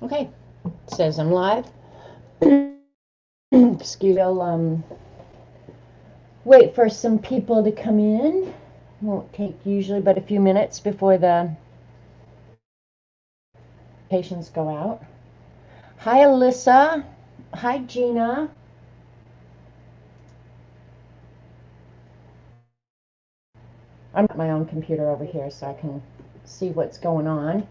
Okay, it says I'm live. Excuse me, I'll wait for some people to come in. Won't take usually but a few minutes before the patients go out. Hi, Alyssa. Hi, Gina. I'm at my own computer over here so I can see what's going on.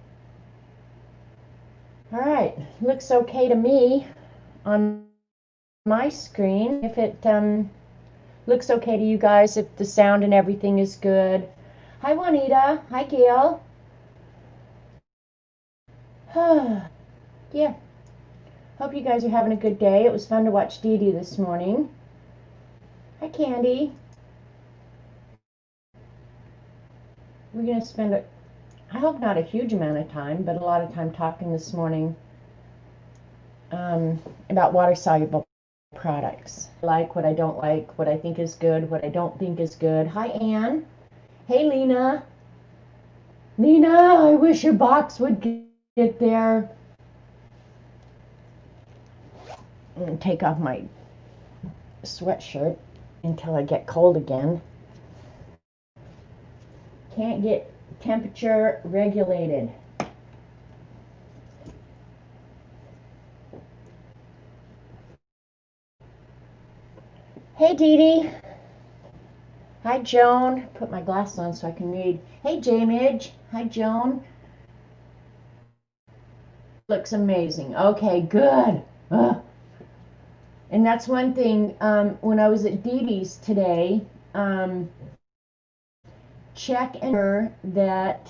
All right, looks okay to me on my screen. If it looks okay to you guys, if the sound and everything is good. Hi, Juanita. Hi, Gail. Yeah. Hope you guys are having a good day. It was fun to watch Dee Dee this morning. Hi, Candy. We're going to spend, I hope not a huge amount of time, but a lot of time talking this morning about water-soluble products. Like, what I don't like, what I think is good, what I don't think is good. Hi, Anne. Hey, Lena. Lena, I wish your box would get there. I'm going to take off my sweatshirt until I get cold again. Can't get temperature regulated. Hey, Dee Dee. Hi, Joan. Put my glasses on so I can read. Hey, J-Midge. Hi, Joan. Looks amazing. Okay, good. Ugh. And that's one thing, when I was at Dee Dee's today, check and ensure that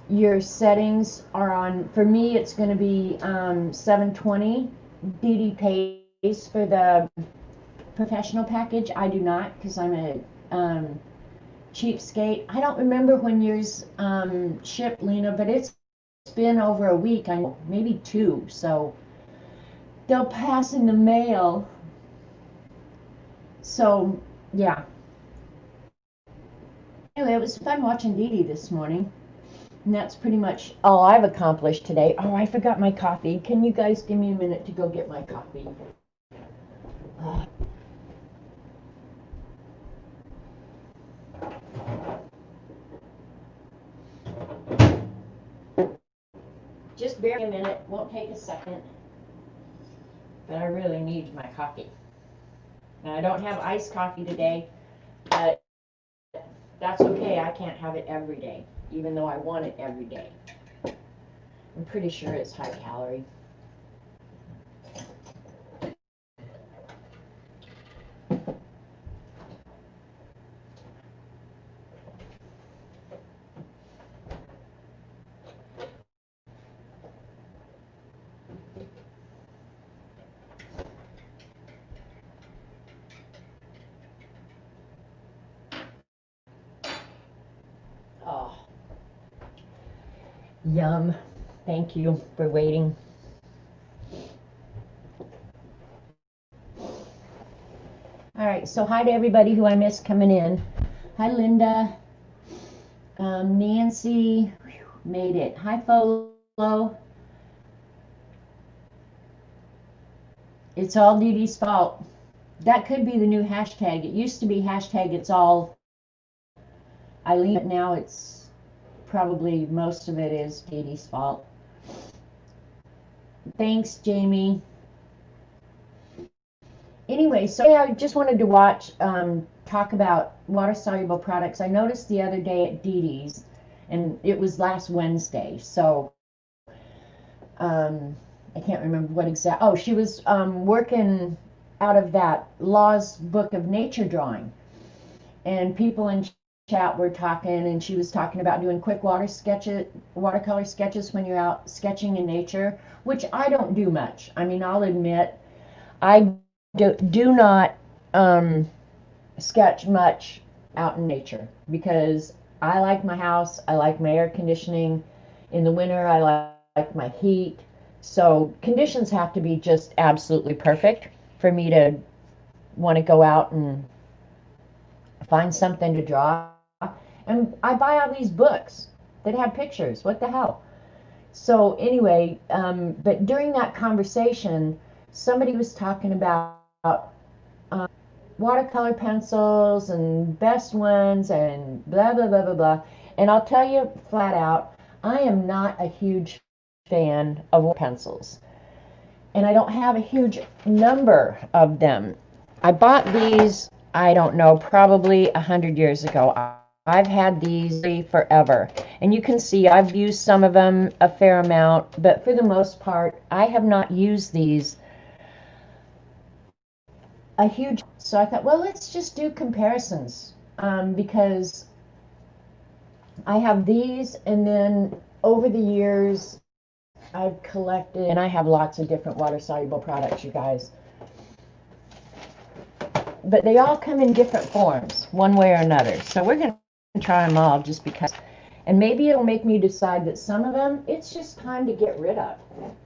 your settings are on. For me, it's going to be 720. Dee Dee pays for the professional package. I do not, because I'm a cheapskate. I don't remember when yours shipped, Lena, but it's been over a week. I know, maybe 2. So they'll pass in the mail. So yeah. Anyway, it was fun watching Dee Dee this morning. And that's pretty much all I've accomplished today. Oh, I forgot my coffee. Can you guys give me a minute to go get my coffee? Just bear a minute. Won't take a second. But I really need my coffee. Now, I don't have iced coffee today, but that's okay. I can't have it every day, even though I want it every day. I'm pretty sure it's high calorie. Oh, yum. Thank you for waiting. All right, so hi to everybody who I missed coming in. Hi, Linda. Nancy made it. Hi, Folo. It's all Dee Dee's fault. That could be the new hashtag. It used to be hashtag it's all Eileen, but now it's probably most of it is Dee Dee's fault. Thanks, Jamie. Anyway, so I just wanted to talk about water-soluble products. I noticed the other day at Dee Dee's, and it was last Wednesday, so I can't remember what exact. Oh, she was working out of that Law's Book of Nature drawing, and people in chat were talking, and she was talking about doing quick watercolor sketches when you're out sketching in nature, which I don't do much. I mean, I'll admit, I do not sketch much out in nature because I like my house, I like my air conditioning. In the winter, I like my heat. So conditions have to be just absolutely perfect for me to want to go out and find something to draw. And I buy all these books that have pictures. What the hell? So anyway, but during that conversation, somebody was talking about um, watercolor pencils and best ones and blah, blah, blah, blah, blah. And I'll tell you flat out, I am not a huge fan of water pencils. And I don't have a huge number of them. I bought these, I don't know, probably 100 years ago. I've had these forever. And you can see I've used some of them a fair amount, but for the most part, I have not used these a huge. So I thought, well, let's just do comparisons because I have these, and then over the years, I've collected, and I have lots of different water soluble products, you guys. But they all come in different forms, one way or another. So we're going to try them all just because. And maybe it'll make me decide that some of them, it's just time to get rid of.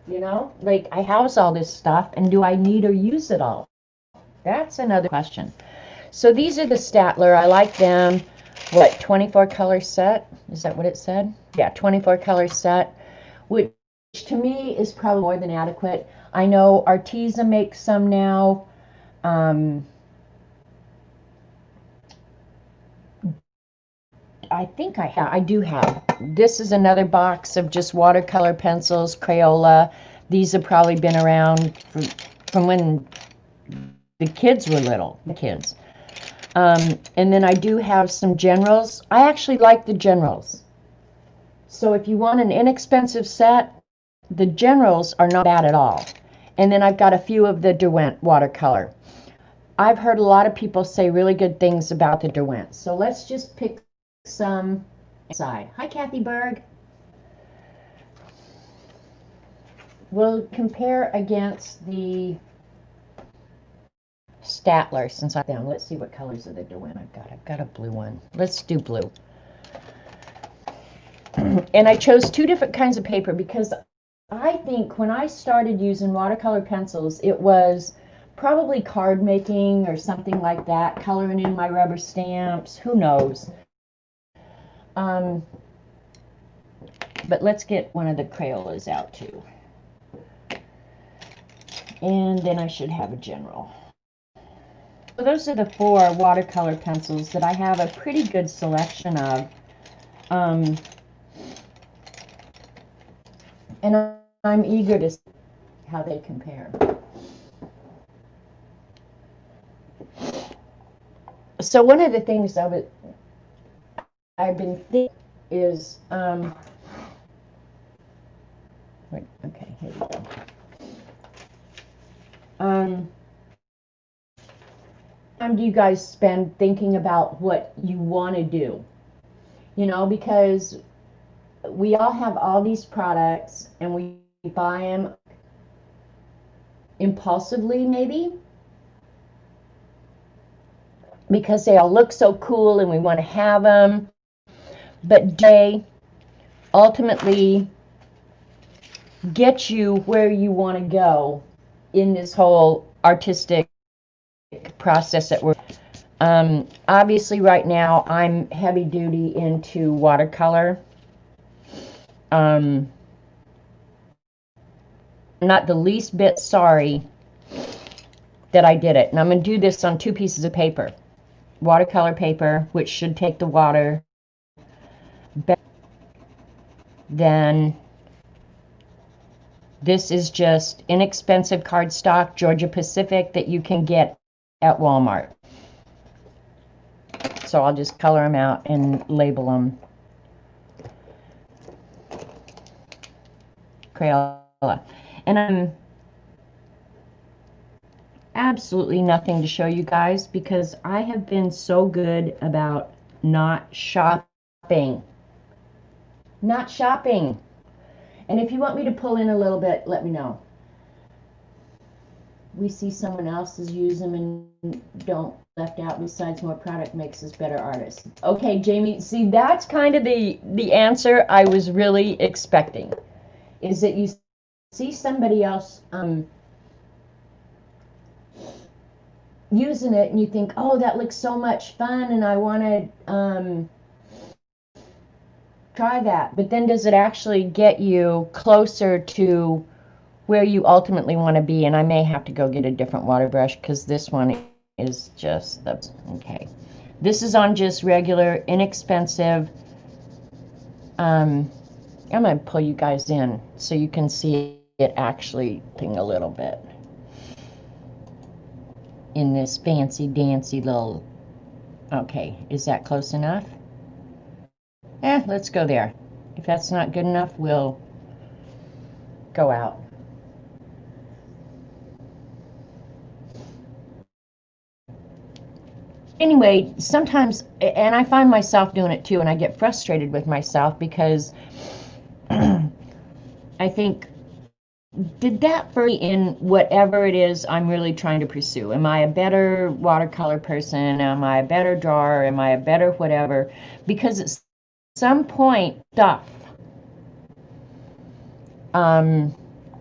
You know? Like, I house all this stuff, and do I need or use it all? That's another question. So these are the Staedtler. I like them. What, 24 color set? Is that what it said? Yeah, 24 color set, which to me is probably more than adequate. I know Arteza makes some now. I think I do have. This is another box of just watercolor pencils, Crayola. These have probably been around from when the kids were little, the kids. And then I do have some generals. I actually like the generals. So if you want an inexpensive set, the generals are not bad at all. And then I've got a few of the Derwent watercolor. I've heard a lot of people say really good things about the Derwent. So let's just pick some aside. Hi, Kathy Berg. We'll compare against the Staedtler since I'm down. Let's see what colors of the Derwent I've got. I've got a blue one. Let's do blue. And I chose two different kinds of paper because I think when I started using watercolor pencils, it was probably card making or something like that, coloring in my rubber stamps, who knows. But let's get one of the Crayolas out too. And then I should have a general. So those are the 4 watercolor pencils that I have a pretty good selection of. And I'm eager to see how they compare. So one of the things I've been thinking is, okay, here we go. Time do you guys spend thinking about what you want to do? You know, because we all have all these products and we buy them impulsively, maybe, because they all look so cool and we want to have them, but they ultimately get you where you want to go in this whole artistic process that we're obviously right now I'm heavy duty into watercolor. Not the least bit sorry that I did it. And I'm going to do this on 2 pieces of paper. Watercolor paper, which should take the water better than this is just inexpensive cardstock, Georgia Pacific, that you can get at Walmart. So I'll just color them out and label them. Crayola. And I'm absolutely nothing to show you guys because I have been so good about not shopping. Not shopping. And if you want me to pull in a little bit, let me know. We see someone else's use them and don't left out. Besides, more product makes us better artists. Okay, Jamie, see, that's kind of the answer I was really expecting, is that you see somebody else using it and you think, oh, that looks so much fun and I want to Try that. But then does it actually get you closer to where you ultimately want to be? And I may have to go get a different water brush because this one is just the... Okay. This is on just regular, inexpensive. I'm going to pull you guys in so you can see it actually thing a little bit in this fancy dancy little... Okay, is that close enough? Let's go there. If that's not good enough, we'll go out. Anyway, sometimes, and I find myself doing it too, and I get frustrated with myself because I think, did that for me in whatever it is I'm really trying to pursue? Am I a better watercolor person? Am I a better drawer? Am I a better whatever? Because at some point, stuff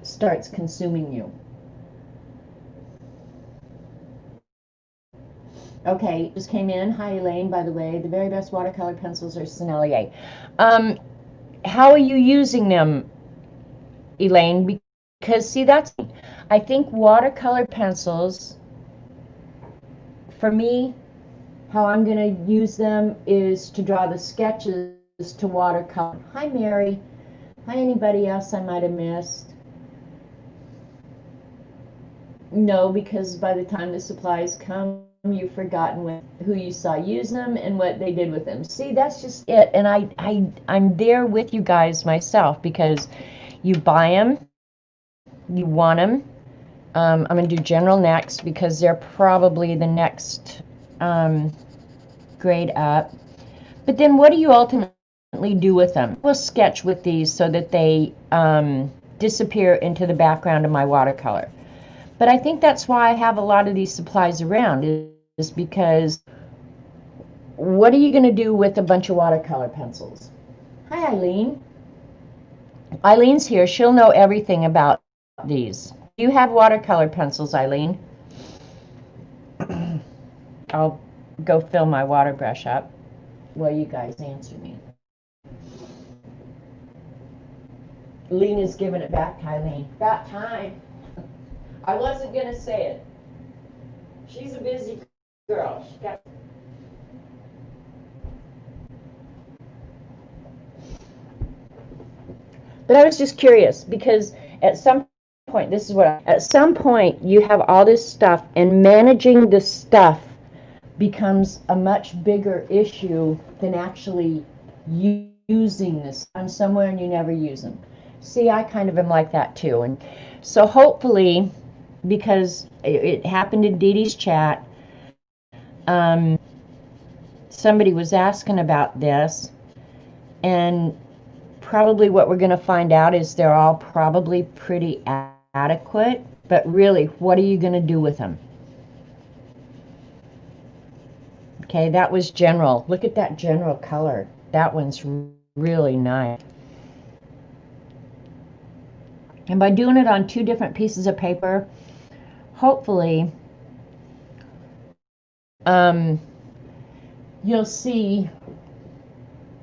starts consuming you. Okay, just came in. Hi, Elaine, by the way. The very best watercolor pencils are Sennelier. How are you using them, Elaine? Because, see, that's... I think watercolor pencils, for me, how I'm going to use them is to draw the sketches to watercolor. Hi, Mary. Hi, anybody else I might have missed? No, because by the time the supplies come, you've forgotten who you saw use them and what they did with them. See, that's just it. And I'm there with you guys myself, because you buy them, you want them. I'm going to do general next because they're probably the next grade up. But then what do you ultimately do with them? We'll sketch with these so that they disappear into the background of my watercolor. But I think that's why I have a lot of these supplies around, is because what are you going to do with a bunch of watercolor pencils? Hi, Eileen. Eileen's here. She'll know everything about these. Do you have watercolor pencils, Eileen? I'll go fill my water brush up while you guys answer me. Lena's giving it back to Eileen. About time. I wasn't going to say it. She's a busy girl. But I was just curious, because at some point, at some point you have all this stuff, and managing the stuff becomes a much bigger issue than actually using this. I'm somewhere and you never use them. See, I kind of am like that too. And so hopefully, because it happened in Dee Dee's chat, somebody was asking about this, and probably what we're going to find out is they're all probably pretty adequate, but really, what are you going to do with them? Okay, that was general. Look at that general color. That one's really nice. And by doing it on 2 different pieces of paper, hopefully you'll see,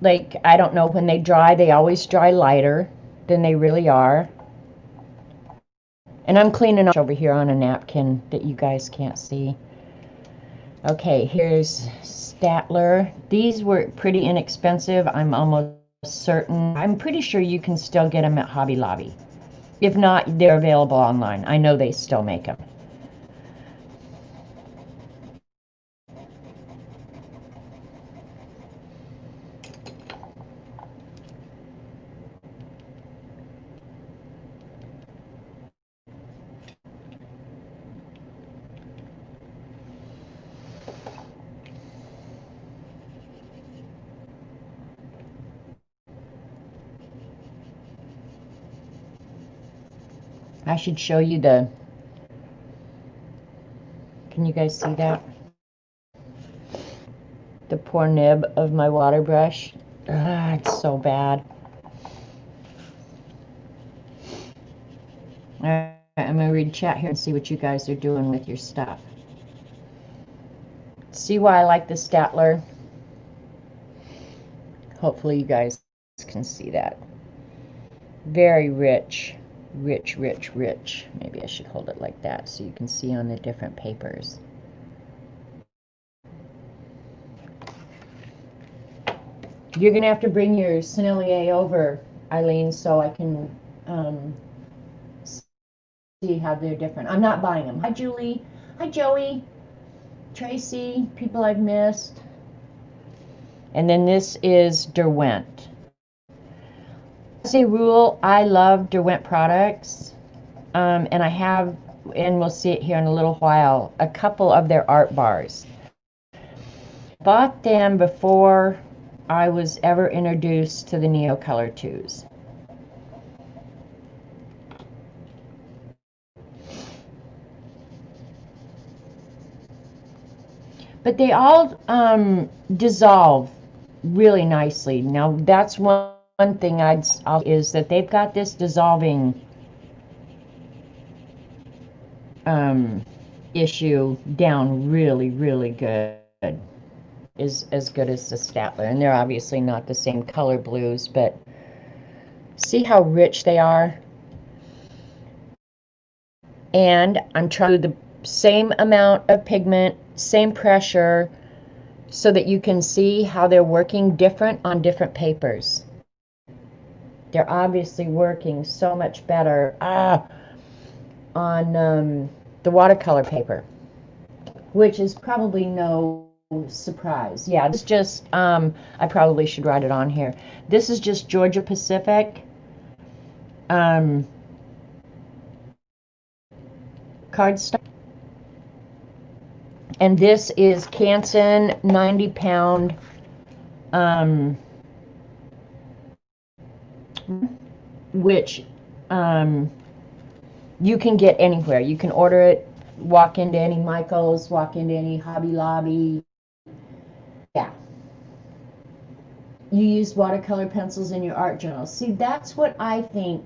like, I don't know, when they dry, they always dry lighter than they really are. And I'm cleaning up over here on a napkin that you guys can't see. Okay, here's Staedtler. These were pretty inexpensive, I'm almost certain. I'm pretty sure you can still get them at Hobby Lobby. If not, they're available online. I know they still make them. I should show you the... Can you guys see that? The poor nib of my water brush. It's so bad. Alright, I'm going to read chat here and see what you guys are doing with your stuff. See why I like the Staedtler? Hopefully you guys can see that. Very rich, rich, rich, rich. Maybe I should hold it like that so you can see on the different papers. You're going to have to bring your Sennelier over, Eileen, so I can see how they're different. I'm not buying them. Hi, Julie. Hi, Joey. Tracy. People I've missed. And then this is Derwent. As a rule, I love Derwent products. And I have, and we'll see it here in a little while, a couple of their art bars. Bought them before I was ever introduced to the Neocolor 2s. But they all dissolve really nicely. Now that's one thing is that they've got this dissolving issue down really, really good. Is as good as the Staedtler, and they're obviously not the same color blues, but see how rich they are. And I'm trying the same amount of pigment, same pressure, so that you can see how they're working different on different papers. They're obviously working so much better on the watercolor paper, which is probably no surprise. Yeah, this is just I probably should write it on here. This is just Georgia Pacific cardstock, and this is Canson 90-pound which you can get anywhere. You can order it, walk into any Michael's, walk into any Hobby Lobby. Yeah. You use watercolor pencils in your art journal. See, that's what I think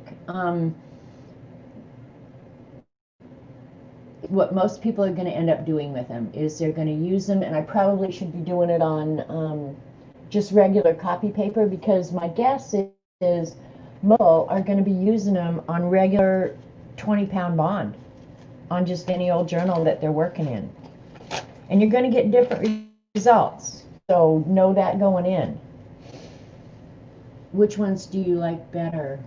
what most people are going to end up doing with them is they're going to use them, and I probably should be doing it on just regular copy paper, because my guess is most are going to be using them on regular 20-pound bond on just any old journal that they're working in. And you're going to get different results, so know that going in. Which ones do you like better?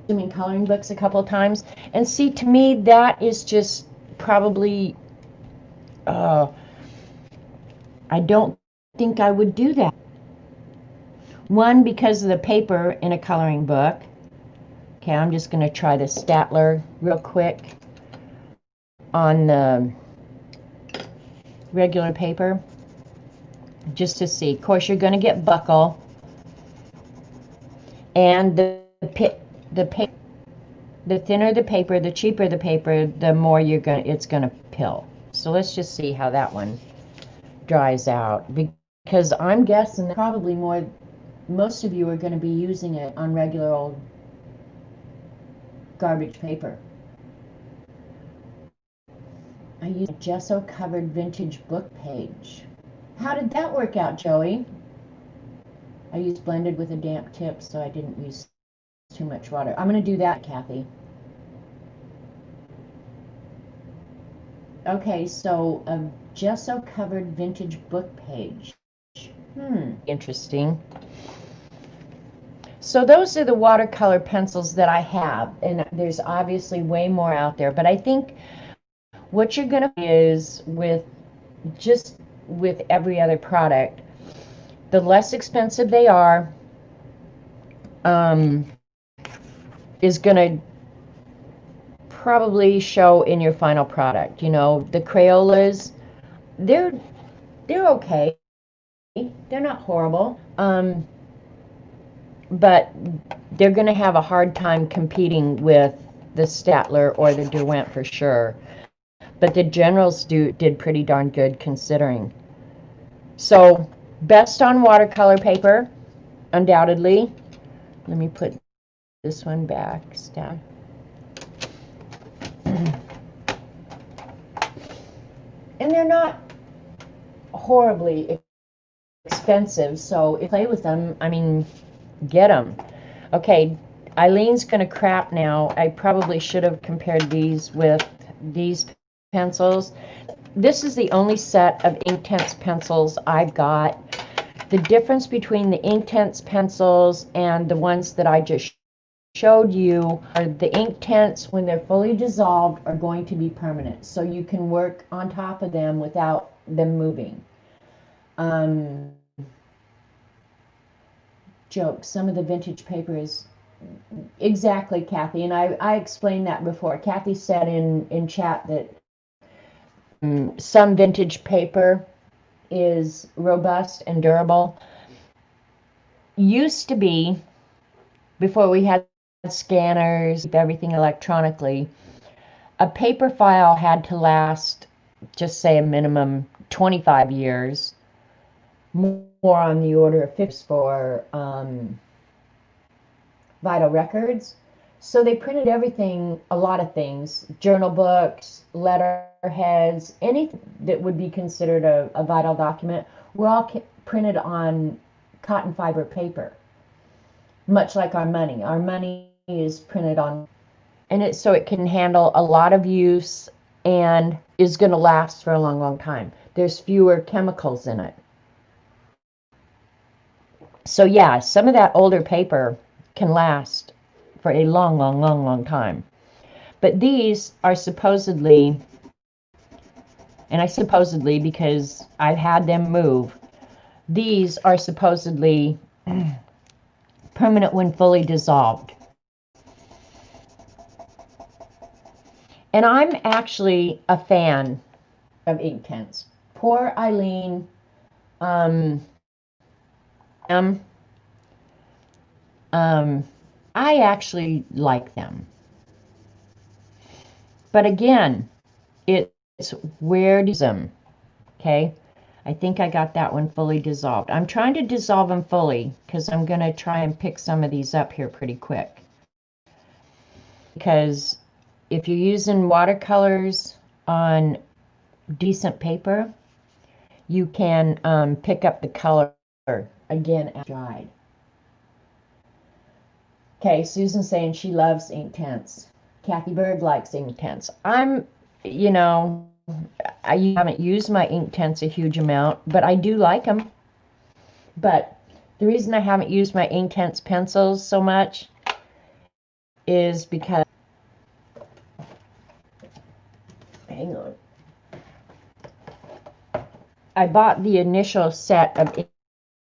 I mean, coloring books a couple of times, and see, to me that is just probably I don't think I would do that. One, because of the paper in a coloring book. Okay, I'm just going to try the Staedtler real quick on the regular paper just to see. Of course, you're going to get buckle, and the thinner the paper, the cheaper the paper, the more it's going to pill. So let's just see how that one dries out, because I'm guessing that probably most of you are going to be using it on regular old garbage paper. I used a gesso covered vintage book page. How did that work out, Joey? I used blended with a damp tip, so I didn't use too much water. I'm going to do that, Kathy. Okay, so a gesso covered vintage book page. Interesting. So those are the watercolor pencils that I have, and there's obviously way more out there, but I think what you're going to is with every other product, the less expensive they are, is going to probably show in your final product. You know, the Crayolas, they're okay. They're not horrible. But they're going to have a hard time competing with the Staedtler or the Derwent for sure. But the Generals did pretty darn good considering. So, best on watercolor paper, undoubtedly. Let me put this one back. Down. And they're not horribly expensive. So if you play with them, I mean, get them. Okay, Eileen's going to crap now. I probably should have compared these with these pencils. This is the only set of Inktense pencils I've got. The difference between the Inktense pencils and the ones that I just showed you are the Inktense, when they're fully dissolved, are going to be permanent. So you can work on top of them without them moving. Joke, some of the vintage paper is exactly, Kathy, and I explained that before. Kathy said in chat that some vintage paper is robust and durable. Used to be, before we had scanners, everything electronically, a paper file had to last, just say a minimum 25 years, more on the order of 50 for vital records. So they printed everything, a lot of things, journal books, letterheads, anything that would be considered a vital document, were all printed on cotton fiber paper, much like our money. Our money is printed on, and so it can handle a lot of use and is going to last for a long, long time. There's fewer chemicals in it. So yeah, some of that older paper can last for a long, long, long, long time. But these are supposedly, and I supposedly because I've had them move, these are supposedly permanent when fully dissolved. And I'm actually a fan of Inktense. Poor Eileen, I actually like them. But again, it's where to use them. Okay, I think I got that one fully dissolved. I'm trying to dissolve them fully because I'm going to try and pick some of these up here pretty quick. Because if you're using watercolors on decent paper, you can pick up the color again after dried. Okay, Susan's saying she loves Inktense. Kathy Berg likes Inktense. I haven't used my Inktense a huge amount, but I do like them. But the reason I haven't used my Inktense pencils so much is because, hang on, I bought the initial set of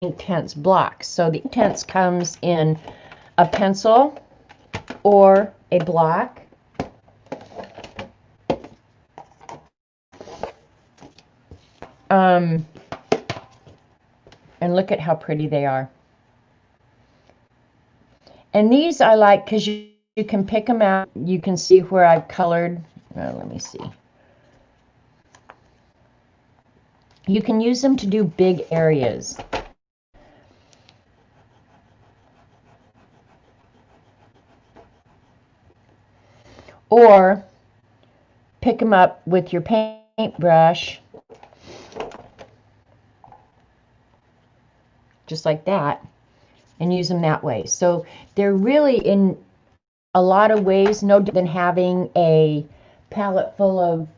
Inktense blocks. So the Inktense comes in a pencil or a block. And look at how pretty they are. And these I like because you can pick them out. You can see where I've colored. Let me see. You can use them to do big areas. Or pick them up with your paintbrush, just like that, and use them that way. So they're really, in a lot of ways, no different than having a palette full of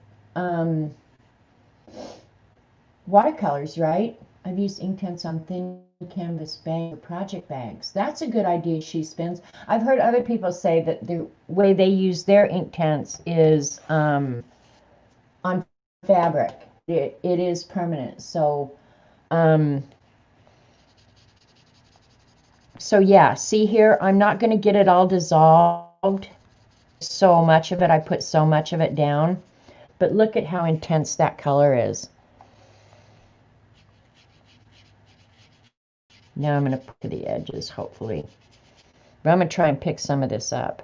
watercolors, right? I've used Inktense on thin canvas bags or project bags. That's a good idea, she spins. I've heard other people say that the way they use their Inktense is on fabric. It is permanent. So yeah, see here, I'm not going to get it all dissolved. So much of it, I put so much of it down. But look at how intense that color is. Now I'm going to put to the edges, hopefully. But I'm going to try and pick some of this up.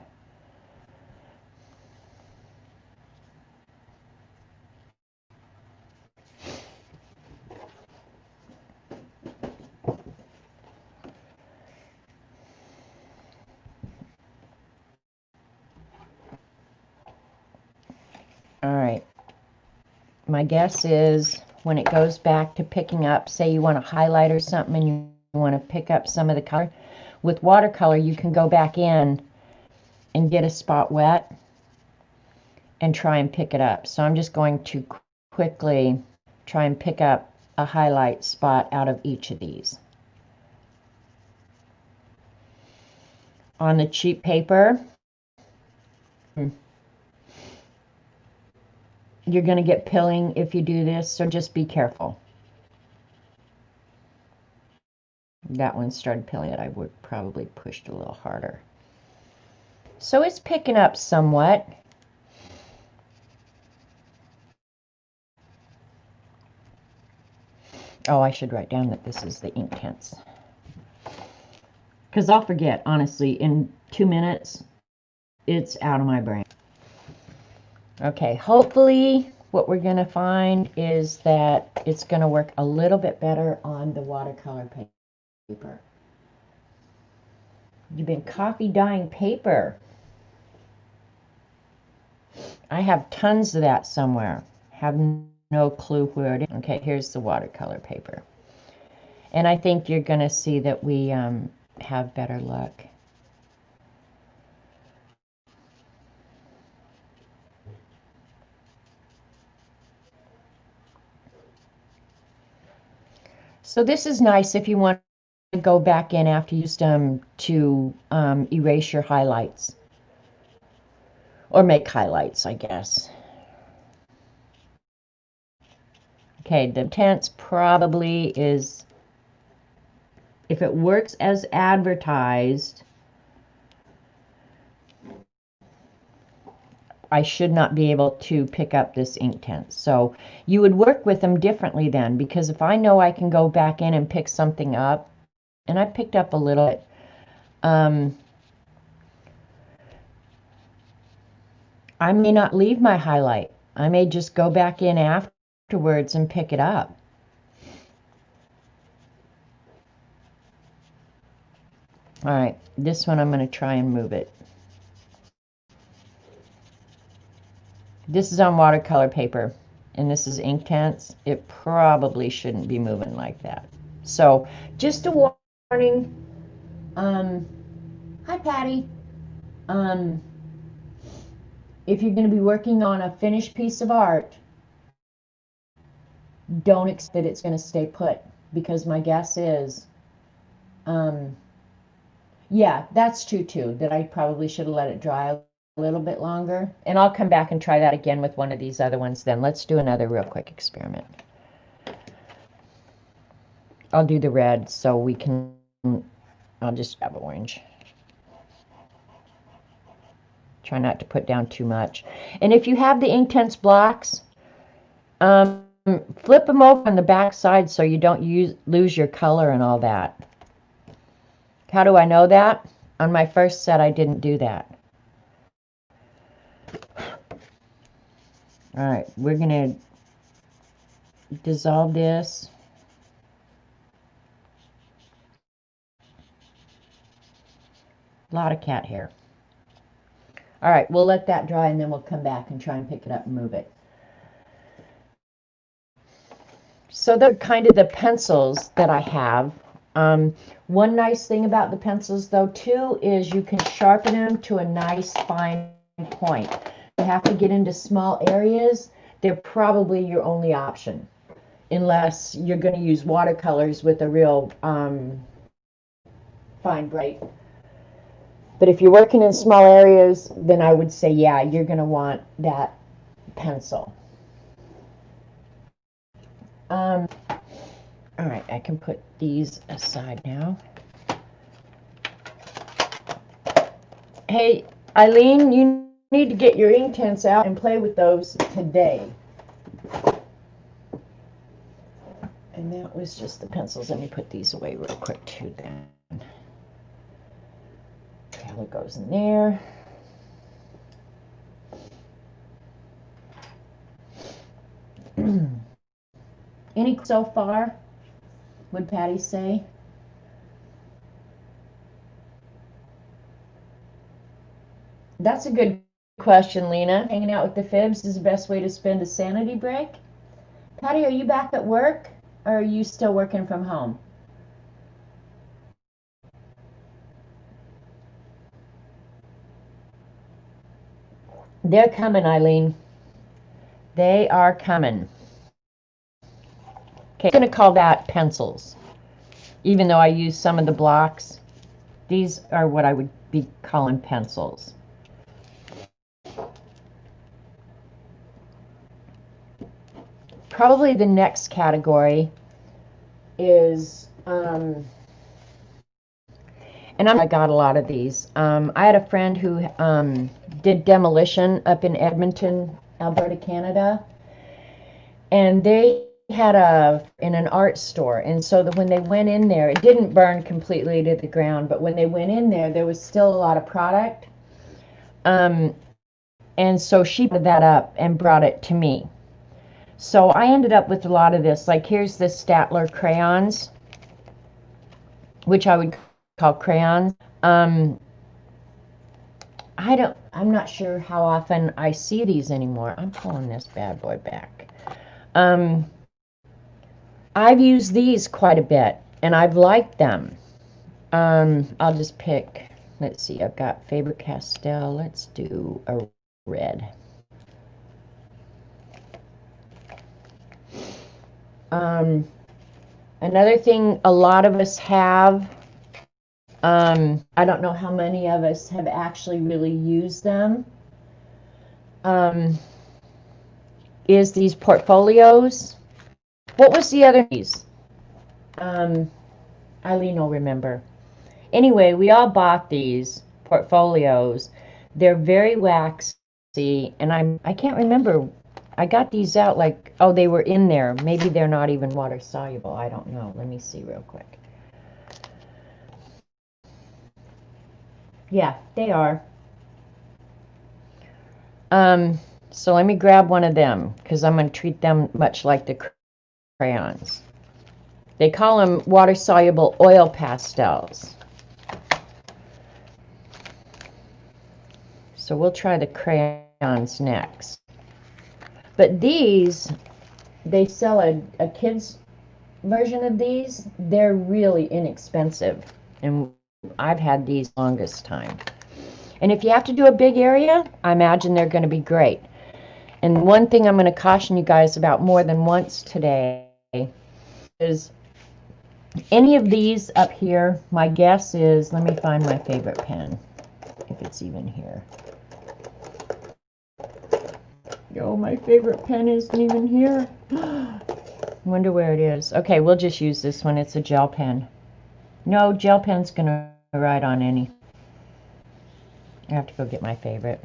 All right. My guess is when it goes back to picking up, say you want to highlight or something and you want to pick up some of the color. With watercolor, you can go back in and get a spot wet and try and pick it up. So I'm just going to quickly try and pick up a highlight spot out of each of these. On the cheap paper, you're going to get pilling if you do this, so just be careful. That one started pilling it. I would probably pushed a little harder. So it's picking up somewhat. Oh, I should write down that this is the Inktense. Because I'll forget, honestly, in 2 minutes, it's out of my brain. Okay, hopefully what we're going to find is that it's going to work a little bit better on the watercolor paper. You've been coffee dyeing paper. I have tons of that somewhere. Have no clue where it is. Okay, here's the watercolor paper. And I think you're going to see that we have better luck. So this is nice if you want to go back in after you used them to erase your highlights. Or make highlights, I guess. Okay, the Inktense probably is, if it works as advertised, I should not be able to pick up this Inktense. So you would work with them differently then, because if I know I can go back in and pick something up, and I picked up a little bit, I may not leave my highlight. I may just go back in afterwards and pick it up. All right, this one I'm going to try and move it. This is on watercolor paper, and this is Inktense. It probably shouldn't be moving like that. So, just a warning. Hi, Patty. If you're going to be working on a finished piece of art, don't expect that it's going to stay put, because my guess is, yeah, that's true too, that I probably should have let it dry a little bit longer. And I'll come back and try that again with one of these other ones then. Let's do another real quick experiment. I'll do the red so we can, I'll just grab orange. Try not to put down too much. And if you have the Inktense blocks, flip them over on the back side so you don't lose your color and all that. How do I know that? On my first set, I didn't do that. All right, we're going to dissolve this. A lot of cat hair. All right, we'll let that dry and then we'll come back and try and pick it up and move it. So they're kind of the pencils that I have. One nice thing about the pencils though too is you can sharpen them to a nice fine point. You have to get into small areas, they're probably your only option, unless you're going to use watercolors with a real fine bright. But if you're working in small areas, then I would say, yeah, you're going to want that pencil. All right, I can put these aside now. Hey, Eileen, you need to get your Inktense out and play with those today. And that was just the pencils. Let me put these away real quick too then. Color goes in there. Any so far, would Patty say? That's a good question, Lena. Hanging out with the Fibs is the best way to spend a sanity break? Patty, are you back at work or are you still working from home? They're coming, Eileen. They are coming. Okay, I'm going to call that pencils. Even though I use some of the blocks, these are what I would be calling pencils. Probably the next category is, and I got a lot of these. I had a friend who did demolition up in Edmonton, Alberta, Canada, and they had in an art store, and so that when they went in there, it didn't burn completely to the ground, but when they went in there, there was still a lot of product. And so she put that up and brought it to me. So I ended up with a lot of this. Like here's the Staedtler crayons, which I would call crayons. I'm not sure how often I see these anymore. I'm pulling this bad boy back. I've used these quite a bit, and I've liked them. I'll just pick, let's see, I've got Faber Castell. Let's do a red. Another thing a lot of us have, I don't know how many of us have actually really used them, is these portfolios. What was the other piece? Eileen will remember. Anyway, we all bought these portfolios. They're very waxy, and I can't remember. I got these out like, oh, they were in there. Maybe they're not even water soluble. I don't know. Let me see real quick. Yeah, they are. So let me grab one of them because I'm going to treat them much like the crayons. They call them water soluble oil pastels. So we'll try the crayons next. But these, they sell a kid's version of these. They're really inexpensive, and I've had these longest time. And if you have to do a big area, I imagine they're going to be great. And one thing I'm going to caution you guys about more than once today is any of these up here, my guess is, let me find my favorite pen, if it's even here. Oh, my favorite pen isn't even here. Wonder where it is. Okay, we'll just use this one. It's a gel pen. No, gel pen's going to write on any. I have to go get my favorite.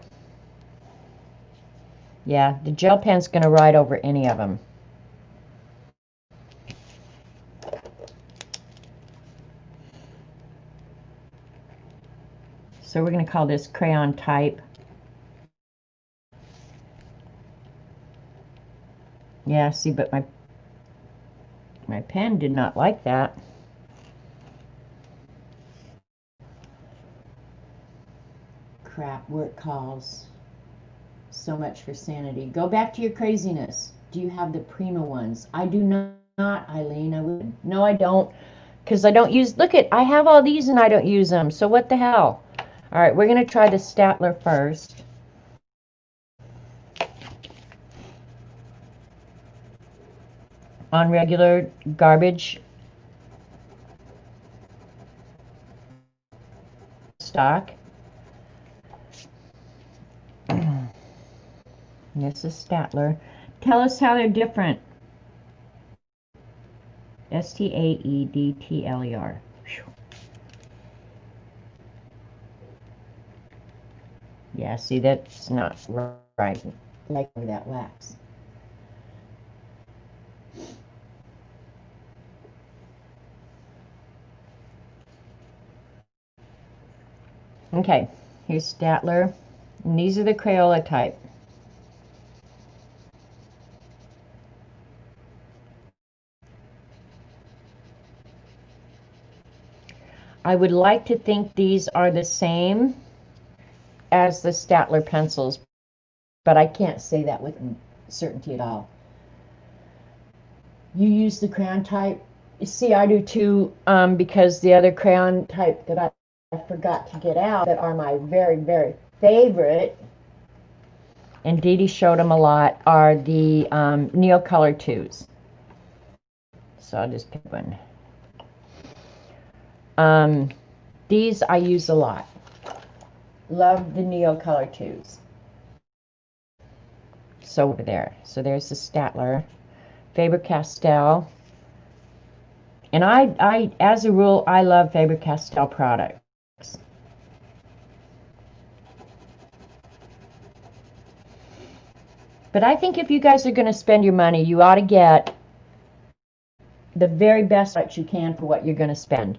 Yeah, the gel pen's going to write over any of them. So we're going to call this crayon type. Yeah, see, but my pen did not like that. Crap, work calls. So much for sanity. Go back to your craziness. Do you have the Prima ones? I do not, Eileen. I would. No, I don't. Because I don't use, look at, I have all these and I don't use them. So what the hell? All right, we're going to try the Staedtler first. On regular garbage stock. This is Staedtler. Tell us how they're different. Staedtler. Yeah, see, that's not right. Like that wax. Okay, here's Staedtler, and these are the Crayola type. I would like to think these are the same as the Staedtler pencils, but I can't say that with certainty at all. You use the crayon type? See, I do too, because the other crayon type that I forgot to get out that are my very, very favorite, and Dee Dee showed them a lot, are the Neocolor 2s. So I'll just pick one. These I use a lot. Love the Neocolor 2s. So over there. So there's the Staedtler, Faber Castell. And I, as a rule, I love Faber Castell products. But I think if you guys are going to spend your money, you ought to get the very best that you can for what you're going to spend.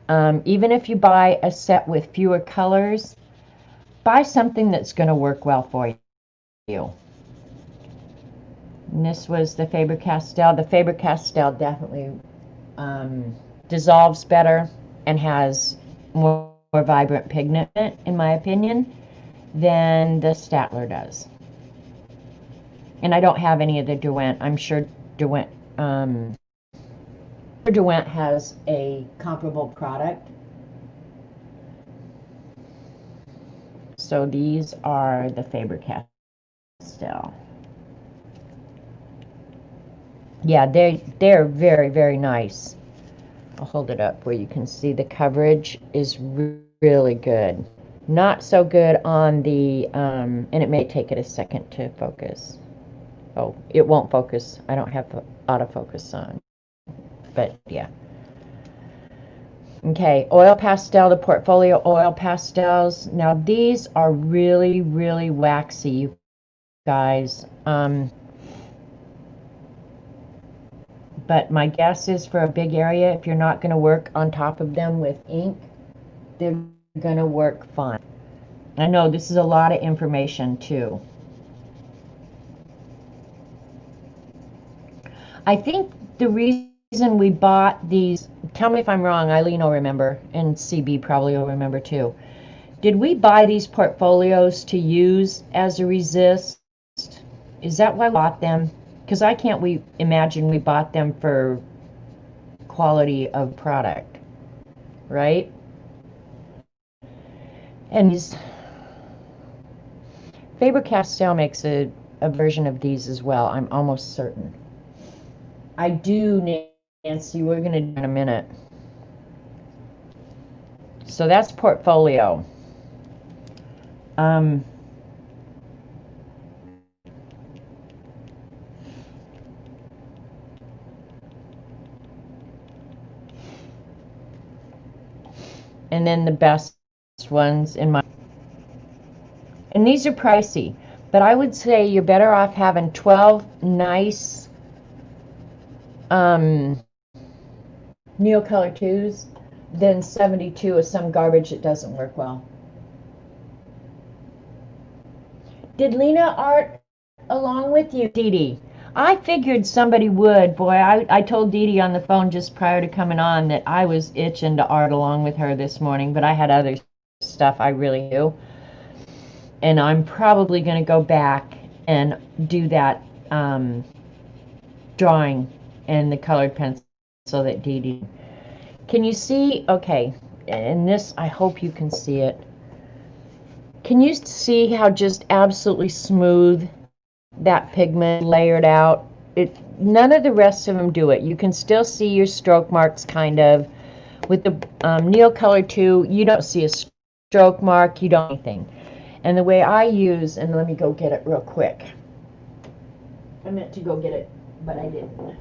Even if you buy a set with fewer colors, buy something that's going to work well for you. And this was the Faber Castell. The Faber Castell definitely dissolves better and has more vibrant pigment, in my opinion, than the Staedtler does. And I don't have any of the Derwent. I'm sure Derwent has a comparable product. So these are the Faber Castell. Yeah, they're very, very nice. I'll hold it up where you can see the coverage is really good. Not so good on the, and it may take it a second to focus. Oh, it won't focus. I don't have autofocus on. But yeah. Okay, oil pastel, the portfolio oil pastels. Now these are really, really waxy, you guys. But my guess is for a big area, if you're not going to work on top of them with ink, they're going to work fine. I know this is a lot of information too. I think the reason we bought these, tell me if I'm wrong, Eileen will remember, and CB probably will remember too. Did we buy these portfolios to use as a resist? Is that why we bought them? Because I can't imagine we bought them for quality of product, right? And these, Faber Castell makes a version of these as well, I'm almost certain. I do, Nancy, we're going to do in a minute. So that's portfolio. And then the best ones in my, and these are pricey, but I would say you're better off having 12 nice Neocolor 2s than 72 of some garbage that doesn't work well. Did Lena art along with you, Dee Dee? I figured somebody would. Boy, I told Dee Dee on the phone just prior to coming on that I was itching to art along with her this morning, but I had other stuff I really do. And I'm probably going to go back and do that drawing and the colored pencil so that Dee Dee. Can you see? Okay, and this, I hope you can see it. Can you see how just absolutely smooth that pigment layered out? None of the rest of them do it. You can still see your stroke marks kind of. With the Neocolor 2, you don't see a stroke mark, you don't anything. And the way I use, and let me go get it real quick. I meant to go get it, but I didn't.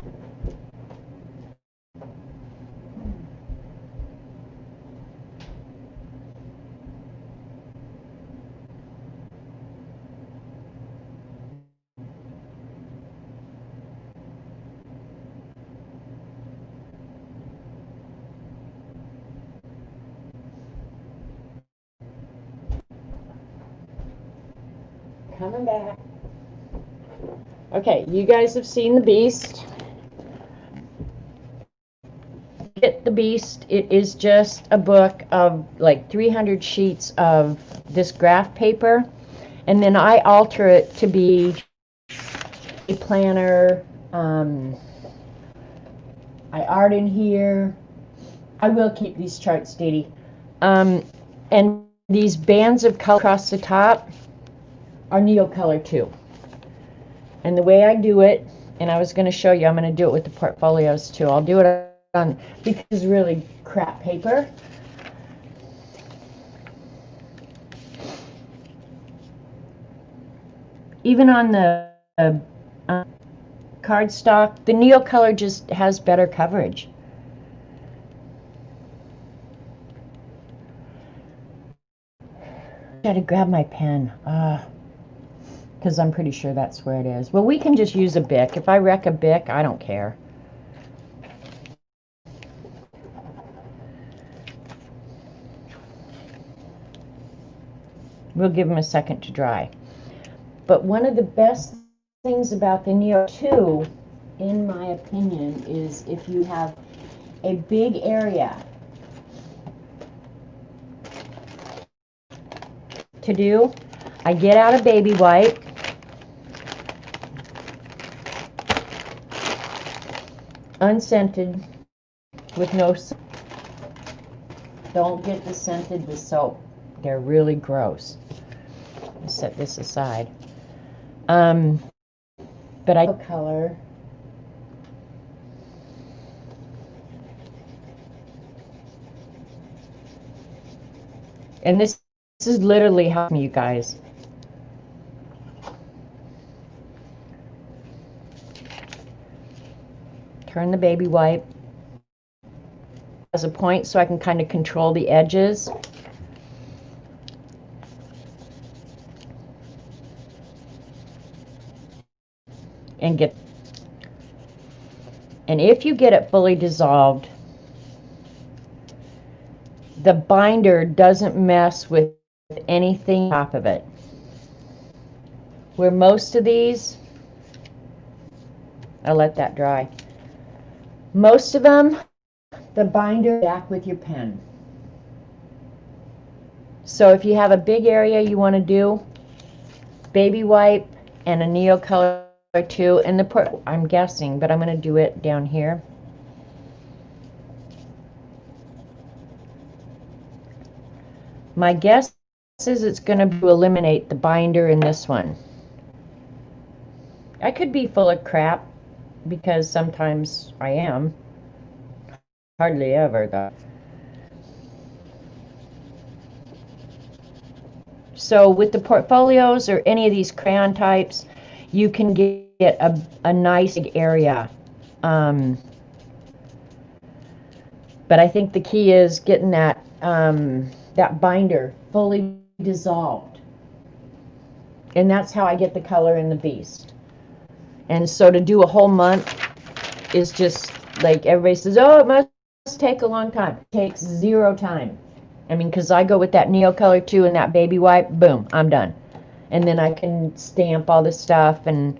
Coming back. Okay, you guys have seen The Beast. Get The Beast. It is just a book of like 300 sheets of this graph paper, and then I alter it to be a planner, I art in here. I will keep these charts, Staedy. And these bands of color across the top are Neocolor too. And the way I do it, and I was going to show you, I'm going to do it with the portfolios too. I'll do it on, because it's really crap paper. Even on the cardstock, the Neocolor just has better coverage. I gotta grab my pen, because I'm pretty sure that's where it is. Well, we can just use a Bic. If I wreck a Bic, I don't care. We'll give them a second to dry. But one of the best things about the Neo 2, in my opinion, is if you have a big area to do, I get out a baby wipe, unscented, with no soap. Don't get the scented with soap. They're really gross. I'll set this aside. But I color. And this is literally helping you guys. Turn the baby wipe as a point so I can kind of control the edges. And get, and if you get it fully dissolved, the binder doesn't mess with anything on top of it. Where most of these, I'll let that dry. Most of them, the binder back with your pen. So if you have a big area you want to do, baby wipe and a Neocolor too, and the I'm guessing, but I'm going to do it down here. My guess is it's going to eliminate the binder in this one. I could be full of crap, because sometimes I am. Hardly ever, though. So with the portfolios or any of these crayon types, you can get a nice big area. But I think the key is getting that that binder fully dissolved. And that's how I get the color in the beast. And so to do a whole month is just like everybody says, oh, it must take a long time. It takes 0 time. I mean, because I go with that Neocolor too and that baby wipe, boom, I'm done. And then I can stamp all this stuff and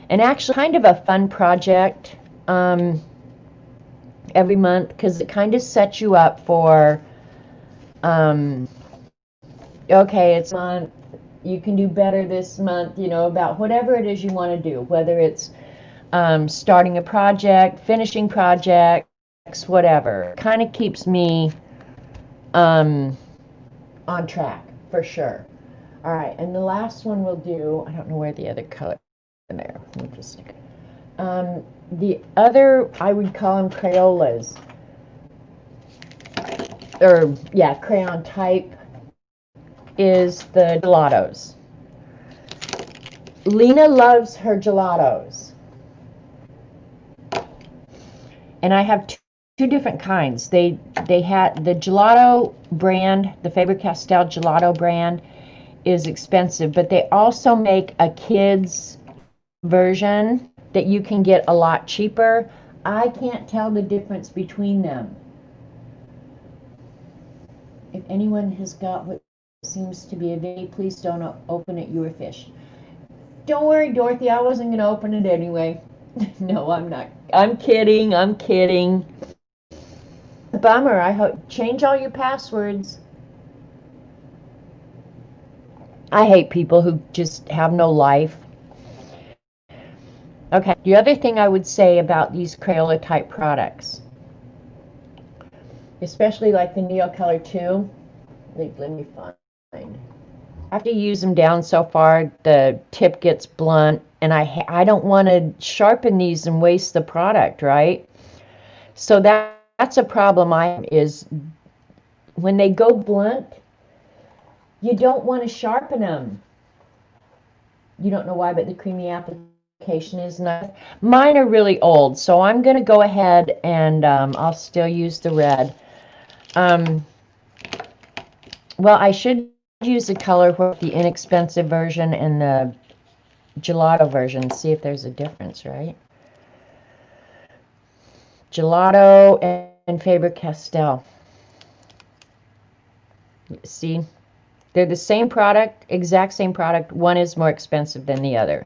actually kind of a fun project every month, because it kind of sets you up for okay, it's a month, you can do better this month, you know, about whatever it is you want to do, whether it's starting a project, finishing projects, whatever. Kind of keeps me on track for sure. All right, and the last one we'll do, I don't know where the other color in there. We'll just stick it. The other, I would call them Crayolas, or yeah, crayon type, is the Gelatos. Lena loves her Gelatos, and I have two different kinds. They had the Gelato brand, the Faber Castell Gelato brand is expensive, but they also make a kids version that you can get a lot cheaper. I can't tell the difference between them. If anyone has got what seems to be a Vicki, please don't open it, you are fish. Don't worry, Dorothy, I wasn't going to open it anyway. No, I'm not. I'm kidding. I'm kidding. Bummer. I hope change all your passwords. I hate people who just have no life. Okay, the other thing I would say about these Crayola type products, especially like the Neocolor 2, let me find. After you use them down so far, the tip gets blunt, and I don't want to sharpen these and waste the product, right? So that's a problem is when they go blunt, you don't want to sharpen them. You don't know why, but the creamy application is nice. Mine are really old, so I'm going to go ahead and I'll still use the red. Um, well, I should use the color with the inexpensive version and the gelato version, see if there's a difference, right? Gelato and Faber Castell. See, they're the same product, exact same product. One is more expensive than the other.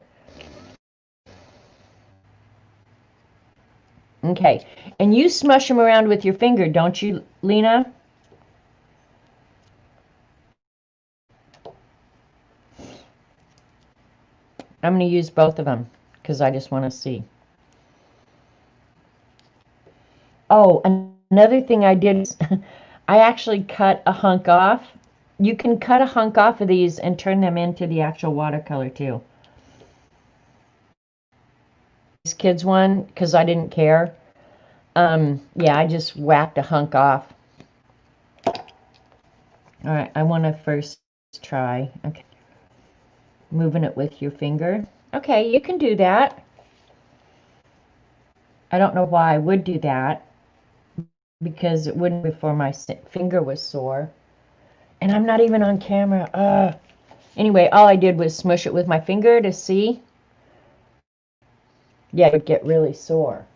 Okay, and you smush them around with your finger, don't you, Lena? I'm going to use both of them because I just want to see. Oh, another thing I did is I actually cut a hunk off. You can cut a hunk off of these and turn them into the actual watercolor too. This kid's one, because I didn't care. Yeah, I just whacked a hunk off. All right, I want to first try. Okay, moving it with your finger. Okay, you can do that. I don't know why I would do that because it wouldn't before my finger was sore. And I'm not even on camera. Anyway, all I did was smush it with my finger to see. Yeah, it would get really sore.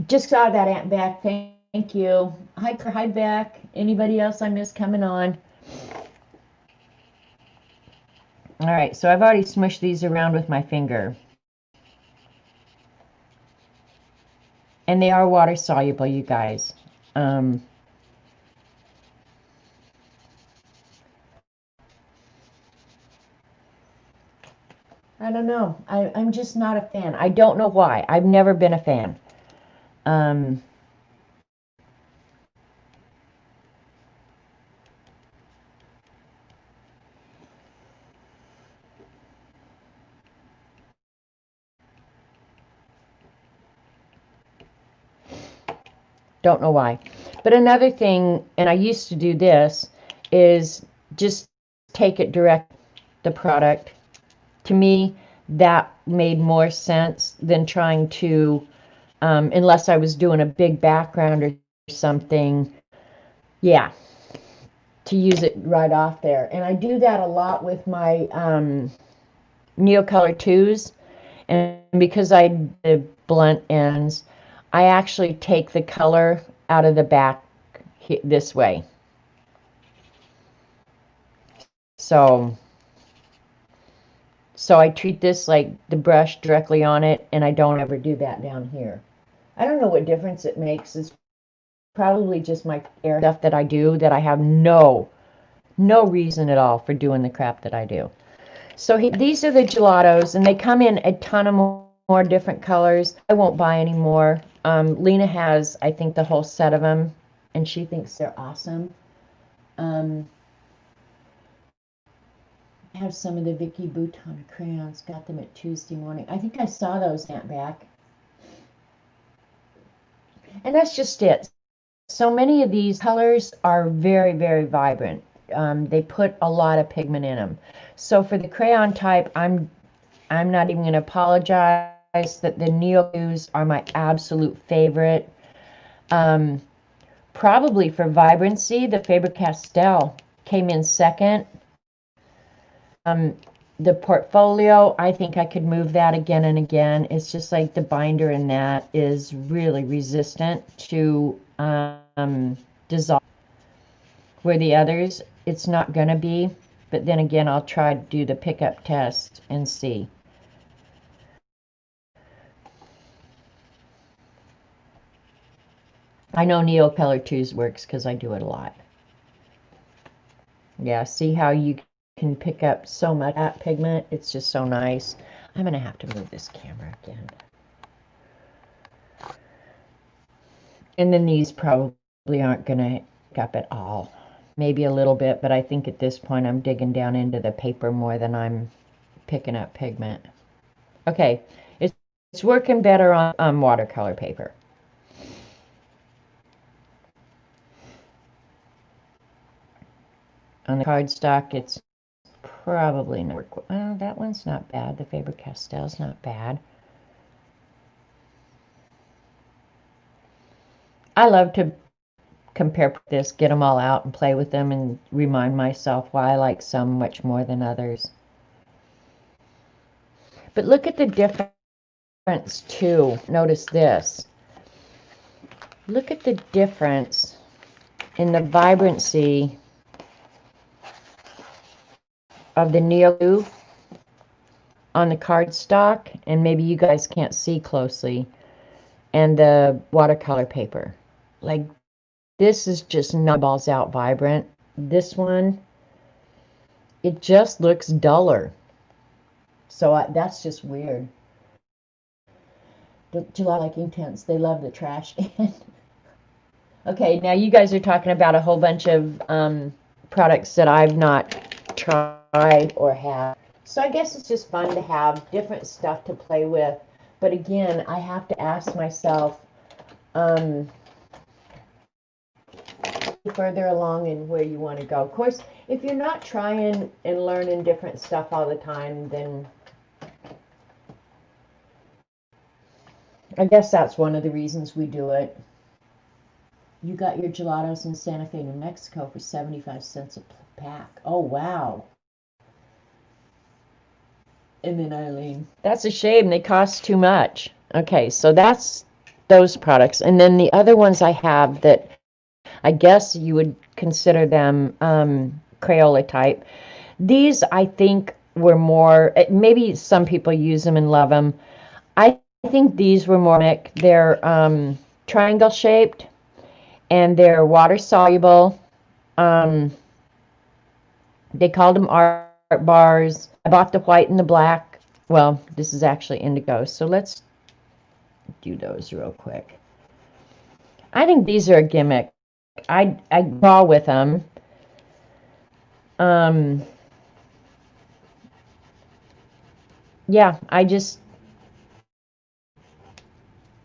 Just saw that, Aunt Beck. Thank you. Hi, Beck. Anybody else I miss coming on? All right, so I've already smushed these around with my finger. And they are water soluble, you guys. I don't know. I'm just not a fan. I don't know why. I've never been a fan. Um, don't know why. But another thing, and I used to do this, is just take it direct, the product. To me, that made more sense than trying to, unless I was doing a big background or something, yeah, to use it right off there. And I do that a lot with my Neocolor 2s. And because I did blunt ends, I actually take the color out of the back this way. So I treat this like the brush directly on it, and I don't ever do that down here. I don't know what difference it makes. It's probably just my air stuff that I do that I have no reason at all for doing the crap that I do. So these are the gelatos, and they come in a ton of more different colors. I won't buy any more. Lena has, I think, the whole set of them, and she thinks they're awesome. I have some of the Vicki Bhutan crayons. Got them at Tuesday morning. I think I saw those, Aunt Back. And that's just it. So many of these colors are very, very vibrant. They put a lot of pigment in them. So for the crayon type, I'm not even going to apologize that the Neo Blues are my absolute favorite. Probably for vibrancy, the Faber-Castell came in second. The portfolio, I think I could move that again and again. It's just like the binder in that is really resistant to dissolve. Where the others, it's not going to be. But then again, I'll try to do the pickup test and see. I know Neocolor 2's works because I do it a lot. Yeah, see how you can pick up so much that pigment. It's just so nice. I'm going to have to move this camera again. And then these probably aren't going to pick up at all. Maybe a little bit, but I think at this point I'm digging down into the paper more than I'm picking up pigment. Okay, it's working better on watercolor paper. On the cardstock, it's probably not. Well, that one's not bad. The Faber Castell's not bad. I love to compare this, get them all out and play with them and remind myself why I like some much more than others. But look at the difference too. Notice this. Look at the difference in the vibrancy of the Neo Blue on the cardstock, and maybe you guys can't see closely, and the watercolor paper. Like, this is just nutballs out vibrant. This one, it just looks duller. So that's just weird. Do you like Inktense? They love the trash can. Okay, now you guys are talking about a whole bunch of products that I've not tried or have. So I guess it's just fun to have different stuff to play with. But again, I have to ask myself, further along in where you want to go. Of course, if you're not trying and learning different stuff all the time, then I guess that's one of the reasons we do it. You got your gelatos in Santa Fe, New Mexico for 75 cents a pack. Oh, wow. And then Eileen. That's a shame. They cost too much. Okay, so that's those products. And then the other ones I have that I guess you would consider them Crayola type. These, I think, were more, maybe some people use them and love them. I think these were more, they're triangle shaped, and they're water soluble. They called them art bars. I bought the white and the black. Well, this is actually indigo, so let's do those real quick. I think these are a gimmick. I draw with them. Yeah,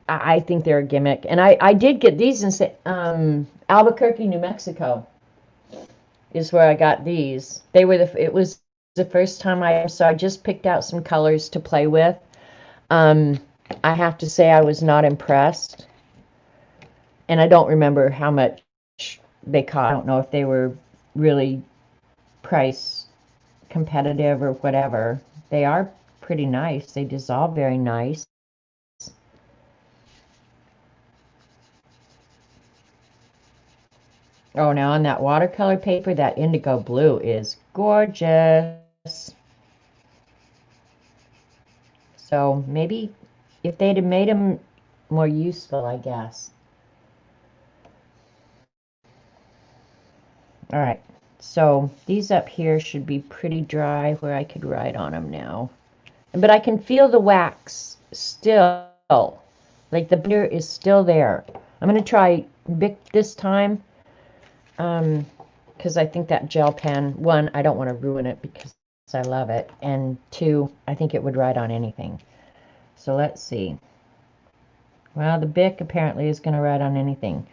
I think they're a gimmick. And I did get these in Albuquerque, New Mexico is where I got these. It was the first time so I just picked out some colors to play with. I have to say I was not impressed. And I don't remember how much they cost. I don't know if they were really price competitive or whatever. They are pretty nice. They dissolve very nice. Oh, now on that watercolor paper, that indigo blue is gorgeous. So maybe if they'd have made them more useful, I guess. All right, so these up here should be pretty dry where I could write on them now. But I can feel the wax still. Like the binder is still there. I'm going to try Bic this time. Because I think that gel pen, one, I don't want to ruin it because I love it. And two, I think it would write on anything. So let's see. Well, the Bic apparently is going to write on anything.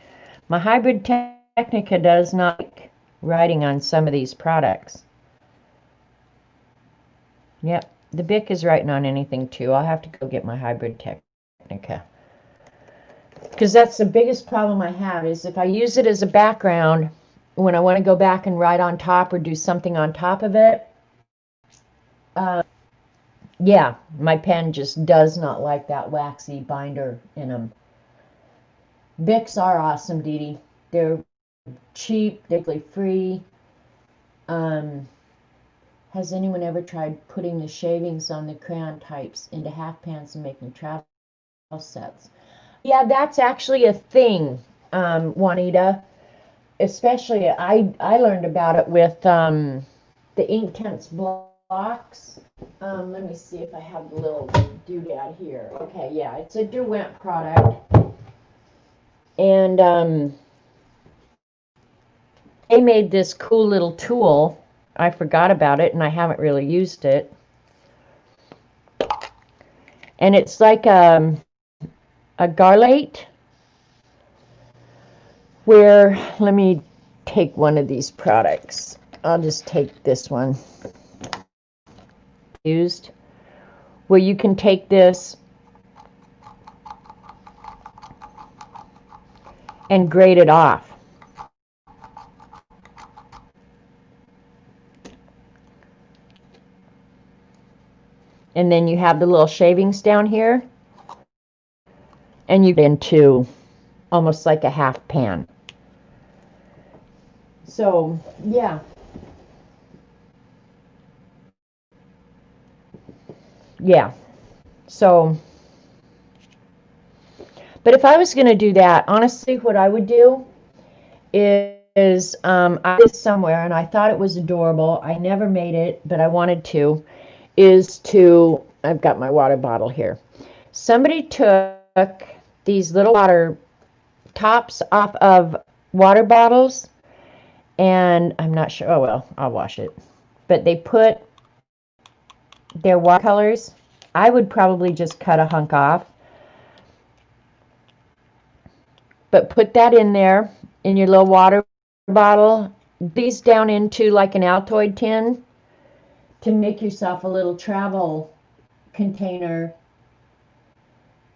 My Hybrid Technica does not like writing on some of these products. Yep, the Bic is writing on anything too. I'll have to go get my Hybrid Technica. Because that's the biggest problem I have is if I use it as a background, when I want to go back and write on top or do something on top of it, yeah, my pen just does not like that waxy binder in them. Bics are awesome, Dee Dee. They're cheap, they're free. Has anyone ever tried putting the shavings on the crayon types into half pans and making travel sets? Yeah, that's actually a thing, Juanita. Especially, I learned about it with the Inktense blocks. Let me see if I have the little doodad here. Okay, yeah, it's a Derwent product. And they made this cool little tool. I forgot about it, and I haven't really used it. And it's like a garlate, where, let me take one of these products. I'll just take this one. Used, where you can take this and grate it off. And then you have the little shavings down here, and you get into almost like a half pan. So, yeah. Yeah. So, but if I was going to do that, honestly, what I would do is I did somewhere, and I thought it was adorable. I never made it, but I wanted to, is to, I've got my water bottle here. Somebody took these little water tops off of water bottles, and I'm not sure, oh well, I'll wash it. But they put their watercolors. I would probably just cut a hunk off. But put that in there, in your little water bottle. These down into like an Altoid tin to make yourself a little travel container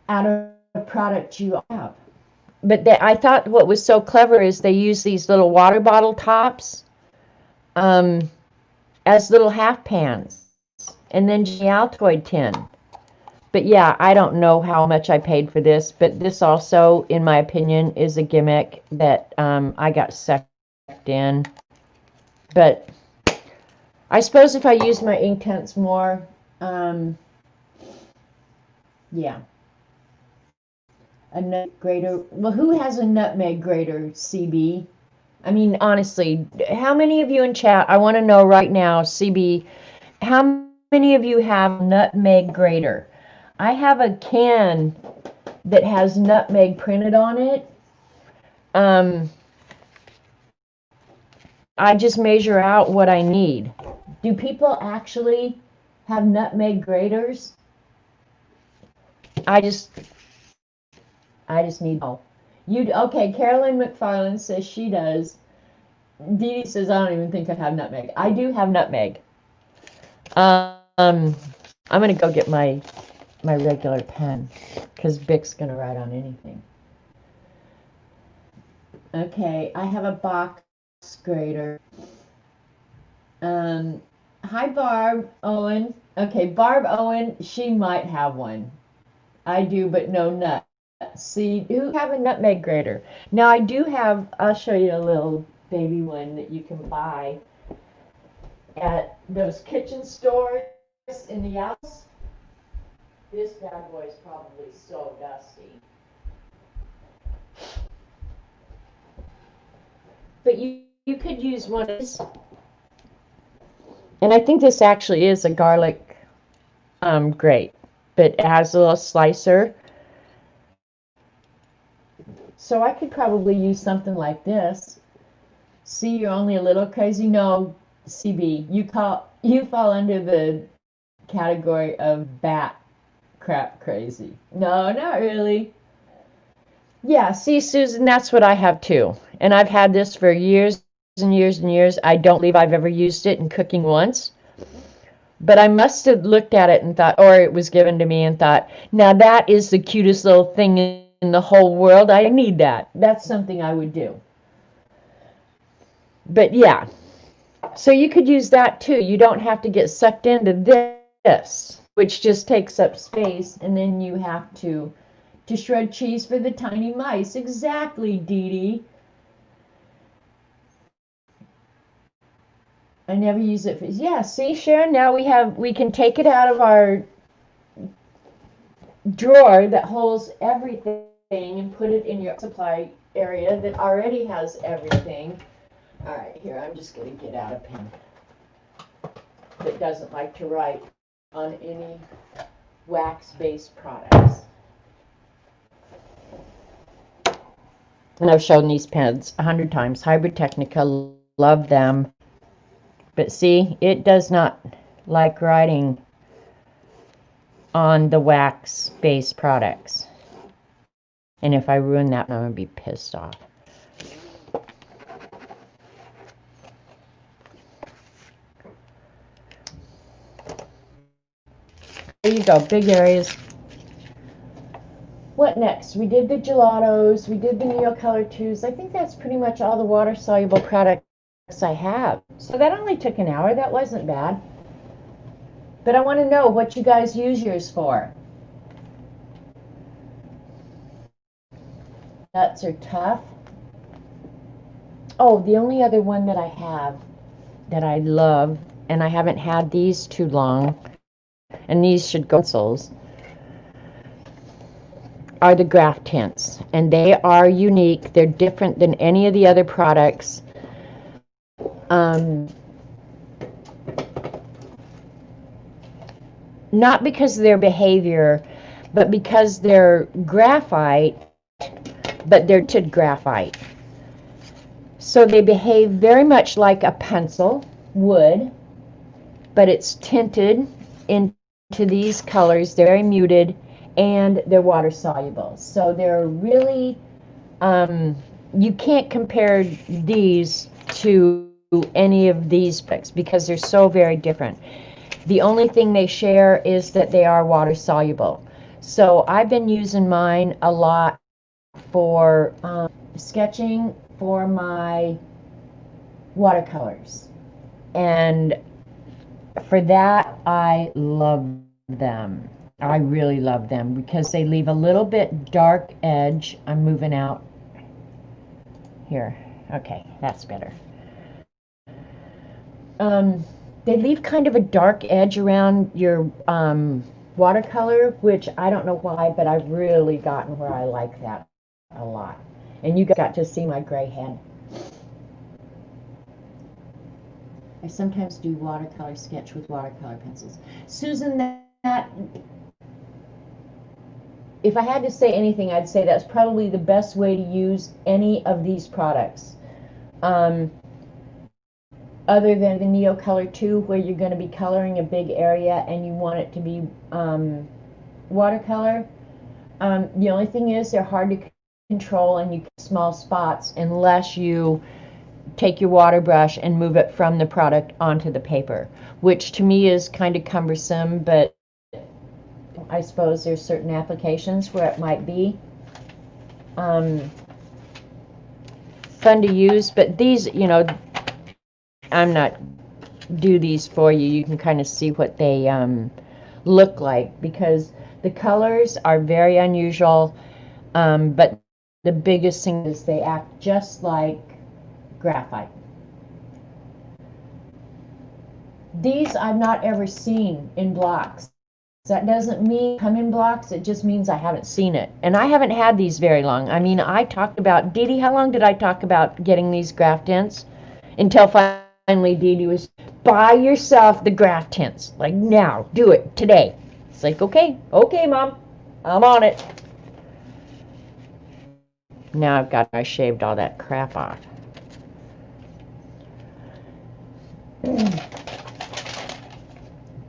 out of a product you have. But I thought what was so clever is they use these little water bottle tops as little half pans, and then the Altoid tin. But yeah, I don't know how much I paid for this, but this also, in my opinion, is a gimmick that I got sucked in. But I suppose if I use my Inktense more, yeah. A nut grater. Well, who has a nutmeg grater, CB? I mean, honestly, how many of you in chat, I want to know right now, CB, how many of you have nutmeg grater? I have a can that has nutmeg printed on it. I just measure out what I need. Do people actually have nutmeg graters? I just need help. Okay, Carolyn McFarland says she does. Dee Dee says I don't even think I have nutmeg. I do have nutmeg. I'm gonna go get my regular pen because Bic's gonna write on anything. Okay, I have a box grater. Hi Barb Owen. Okay, Barb Owen, she might have one. I do, but no nut. See, who have a nutmeg grater? Now I do have, I'll show you a little baby one that you can buy at those kitchen stores in the house. This bad boy is probably so dusty. But you could use one of these. And I think this actually is a garlic grate, but it has a little slicer. So I could probably use something like this. See, you're only a little crazy. No, CB, you fall under the category of bat crap crazy. No, not really. Yeah, see, Susan, that's what I have too. And I've had this for years and years and years. I don't believe I've ever used it in cooking once. But I must have looked at it and thought, or it was given to me and thought, now that is the cutest little thing in the whole world. I need that. That's something I would do. But yeah, so you could use that too. You don't have to get sucked into this, which just takes up space, and then you have to shred cheese for the tiny mice. Exactly, Dee Dee. I never use it for, yeah, see, Sharon, now we can take it out of our drawer that holds everything and put it in your supply area that already has everything. All right, here, I'm just going to get out a pen. that doesn't like to write on any wax-based products. And I've shown these pens 100 times. Hybrid Technica, love them. But see, it does not like writing on the wax-based products. And if I ruin that, I'm going to be pissed off. There you go, big areas. What next? We did the Gelatos, we did the Neocolor 2s. I think that's pretty much all the water-soluble products I have. So that only took an hour. That wasn't bad. But I want to know what you guys use yours for. Nuts are tough. Oh, the only other one that I have that I love, and I haven't had these too long, and these should go pencils, are the Graft Tents. And they are unique. They're different than any of the other products. Not because of their behavior, but because they're graphite, but they're tinted graphite. So they behave very much like a pencil would, but it's tinted into these colors. They're very muted, and they're water soluble. So they're really, you can't compare these to any of these books because they're so very different. The only thing they share is that they are water soluble. So I've been using mine a lot for sketching for my watercolors. And for that, I love them. I really love them because they leave a little bit dark edge. I'm moving out here. Okay, that's better. They leave kind of a dark edge around your watercolor, which I don't know why, but I've really gotten where I like that a lot. And you guys got to see my gray head. I sometimes do watercolor sketch with watercolor pencils. Susan, that if I had to say anything, I'd say that's probably the best way to use any of these products. Other than the Neocolor 2, where you're going to be coloring a big area and you want it to be watercolor. The only thing is they're hard to control and you get small spots unless you take your water brush and move it from the product onto the paper, which to me is kind of cumbersome, but I suppose there's certain applications where it might be fun to use. But these, you know, I'm not do these for you. You can kind of see what they look like because the colors are very unusual, but the biggest thing is they act just like graphite. These I've not ever seen in blocks. That doesn't mean come in blocks, it just means I haven't seen it. And I haven't had these very long. I mean, I talked about, Dee Dee, how long did I talk about getting these Graft Tents? Until finally Dee Dee was, buy yourself the Graft Tents. Like, now, do it, today. It's like, okay, Mom, I'm on it. Now I shaved all that crap off.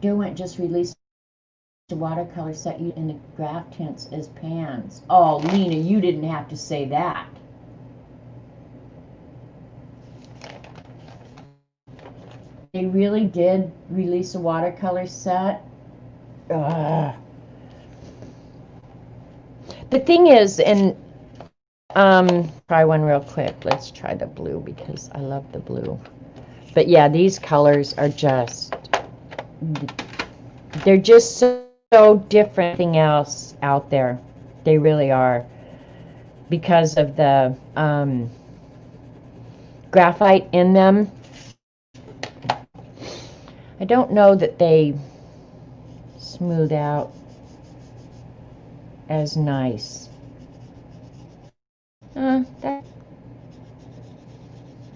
Derwent just released a watercolor set in the Graft Tents as pans. Oh, Lena, you didn't have to say that. They really did release a watercolor set. Ugh. The thing is, and try one real quick. Let's try the blue because I love the blue. But yeah, these colors are just, they're just so different than anything else out there. They really are, because of the graphite in them. I don't know that they smooth out as nice.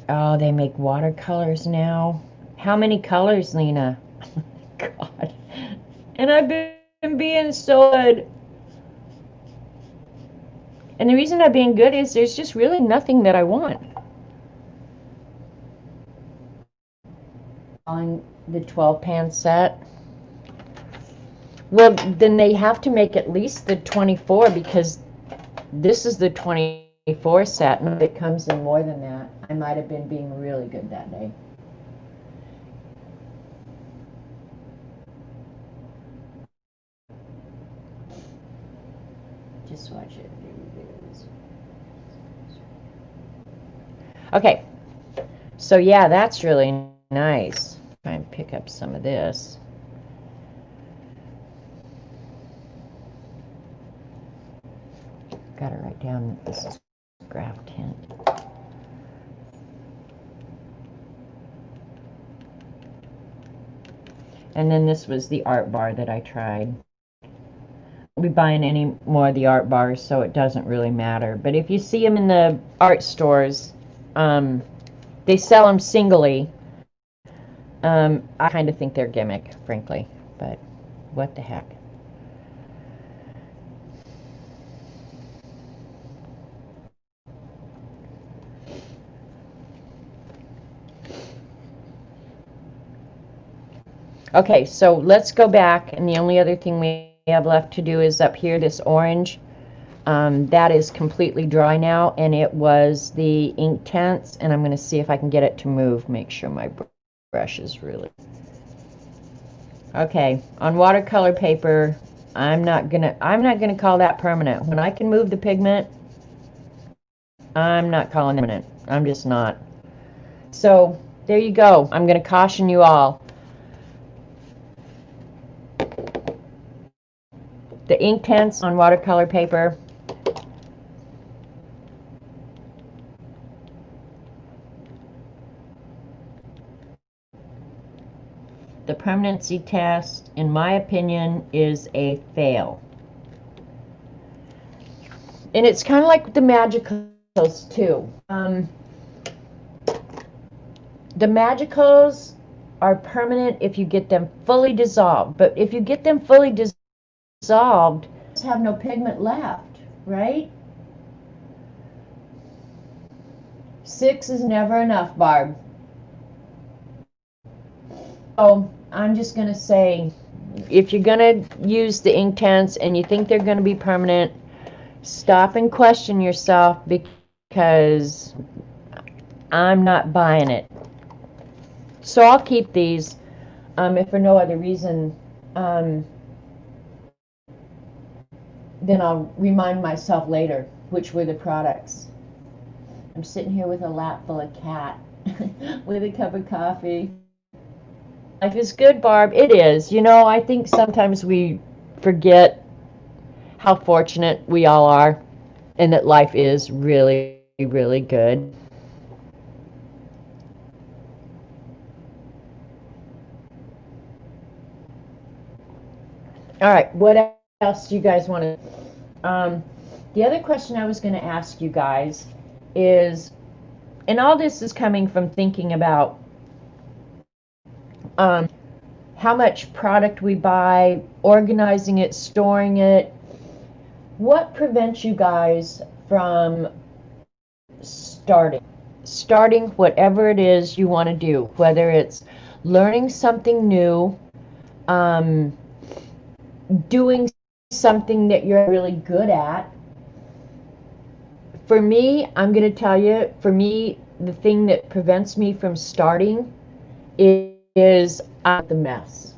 Oh, they make watercolors now. How many colors, Lena? And I've been being so good. And the reason I'm being good is there's just really nothing that I want. On the 12 pan set. Well, then they have to make at least the 24 because this is the 24 set, and if it comes in more than that, I might have been being really good that day. Just watch it. Okay, so yeah, that's really nice. Try and pick up some of this. Got to write down this is Graphtint. And then this was the art bar that I tried. I'll be buying any more of the art bars, so it doesn't really matter. But if you see them in the art stores, they sell them singly. I kind of think they're gimmick, frankly, but what the heck. Okay, so let's go back, and the only other thing we have left to do is up here, this orange. That is completely dry now, and it was the Inktense, and I'm going to see if I can get it to move, make sure my brush is really... Okay, on watercolor paper, I'm not gonna call that permanent. When I can move the pigment, I'm not calling it permanent. I'm just not. So, there you go. I'm going to caution you all. The Inktense on watercolor paper. The permanency test, in my opinion, is a fail. And it's kind of like the Magicals, too. The Magicals are permanent if you get them fully dissolved. But if you get them fully dissolved, have no pigment left, right? 6 is never enough, Barb. So I'm just going to say, if you're going to use the Inktense and you think they're going to be permanent, stop and question yourself, because I'm not buying it. So I'll keep these, if for no other reason. Then I'll remind myself later which were the products. I'm sitting here with a lap full of cat with a cup of coffee. Life is good, Barb. It is. You know, I think sometimes we forget how fortunate we all are and that life is really, really good. All right, what else do you guys want to... the other question I was going to ask you guys is, and all this is coming from thinking about how much product we buy, organizing it, storing it. What prevents you guys from starting whatever it is you want to do, whether it's learning something new, doing something that you're really good at. For me, I'm going to tell you, for me, the thing that prevents me from starting is the mess.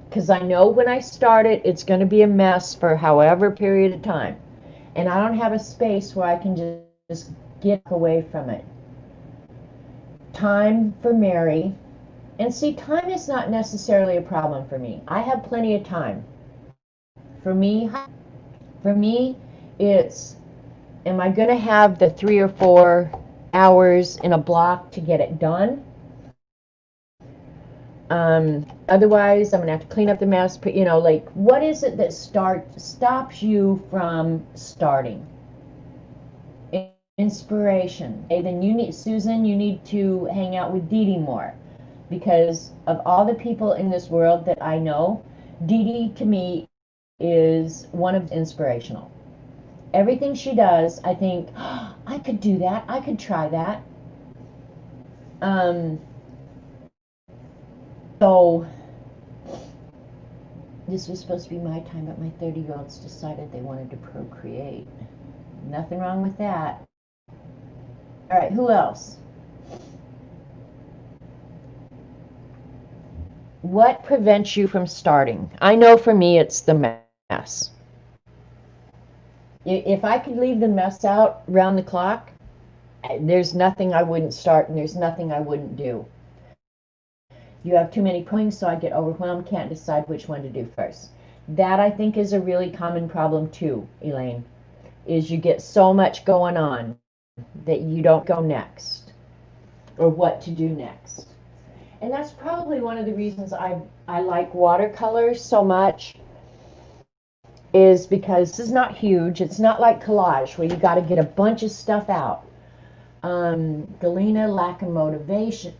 Because I know when I start it, it's going to be a mess for however period of time. And I don't have a space where I can just get away from it. Time for Mary. And see, time is not necessarily a problem for me. I have plenty of time. For me, it's, am I going to have the 3 or 4 hours in a block to get it done? Otherwise, I'm going to have to clean up the mess. But, you know, like, what is it that stops you from starting? Inspiration. Okay, then you need, Susan, you need to hang out with Dee Dee more. Because of all the people in this world that I know, Dee Dee to me is one of inspirational. Everything she does, I think, oh, I could do that. I could try that. So this was supposed to be my time, but my 30-year-olds decided they wanted to procreate. Nothing wrong with that. All right, who else? What prevents you from starting? I know for me it's the mess. If I could leave the mess out round the clock, there's nothing I wouldn't start and there's nothing I wouldn't do. You have too many points, so I get overwhelmed, can't decide which one to do first. That I think is a really common problem too, Elaine, is you get so much going on that you don't go next or what to do next. And that's probably one of the reasons I like watercolors so much, is because this is not huge. It's not like collage where you got to get a bunch of stuff out. Galena, lack of motivation.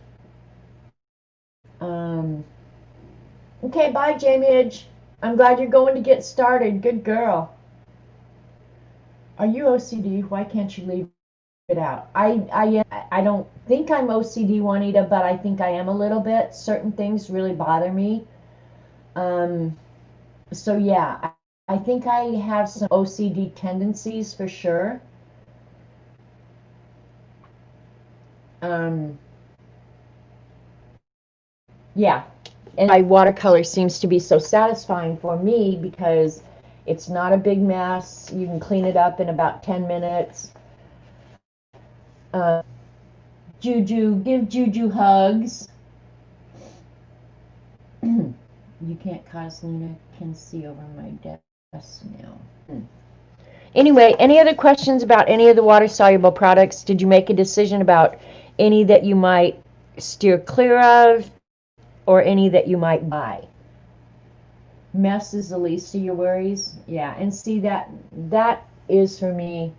Okay, bye, Jamie. I'm glad you're going to get started. Good girl. Are you OCD? Why can't you leave it out? I don't think I'm OCD, Juanita, but I think I am a little bit. Certain things really bother me. So yeah, I think I have some OCD tendencies for sure. Yeah, and my watercolor seems to be so satisfying for me because it's not a big mess. You can clean it up in about 10 minutes. Juju, give Juju hugs. You can't cause Luna can see over my desk now. Anyway, any other questions about any of the water-soluble products? Did you make a decision about any that you might steer clear of or any that you might buy? Mess is the least of your worries. Yeah, and see that is for me,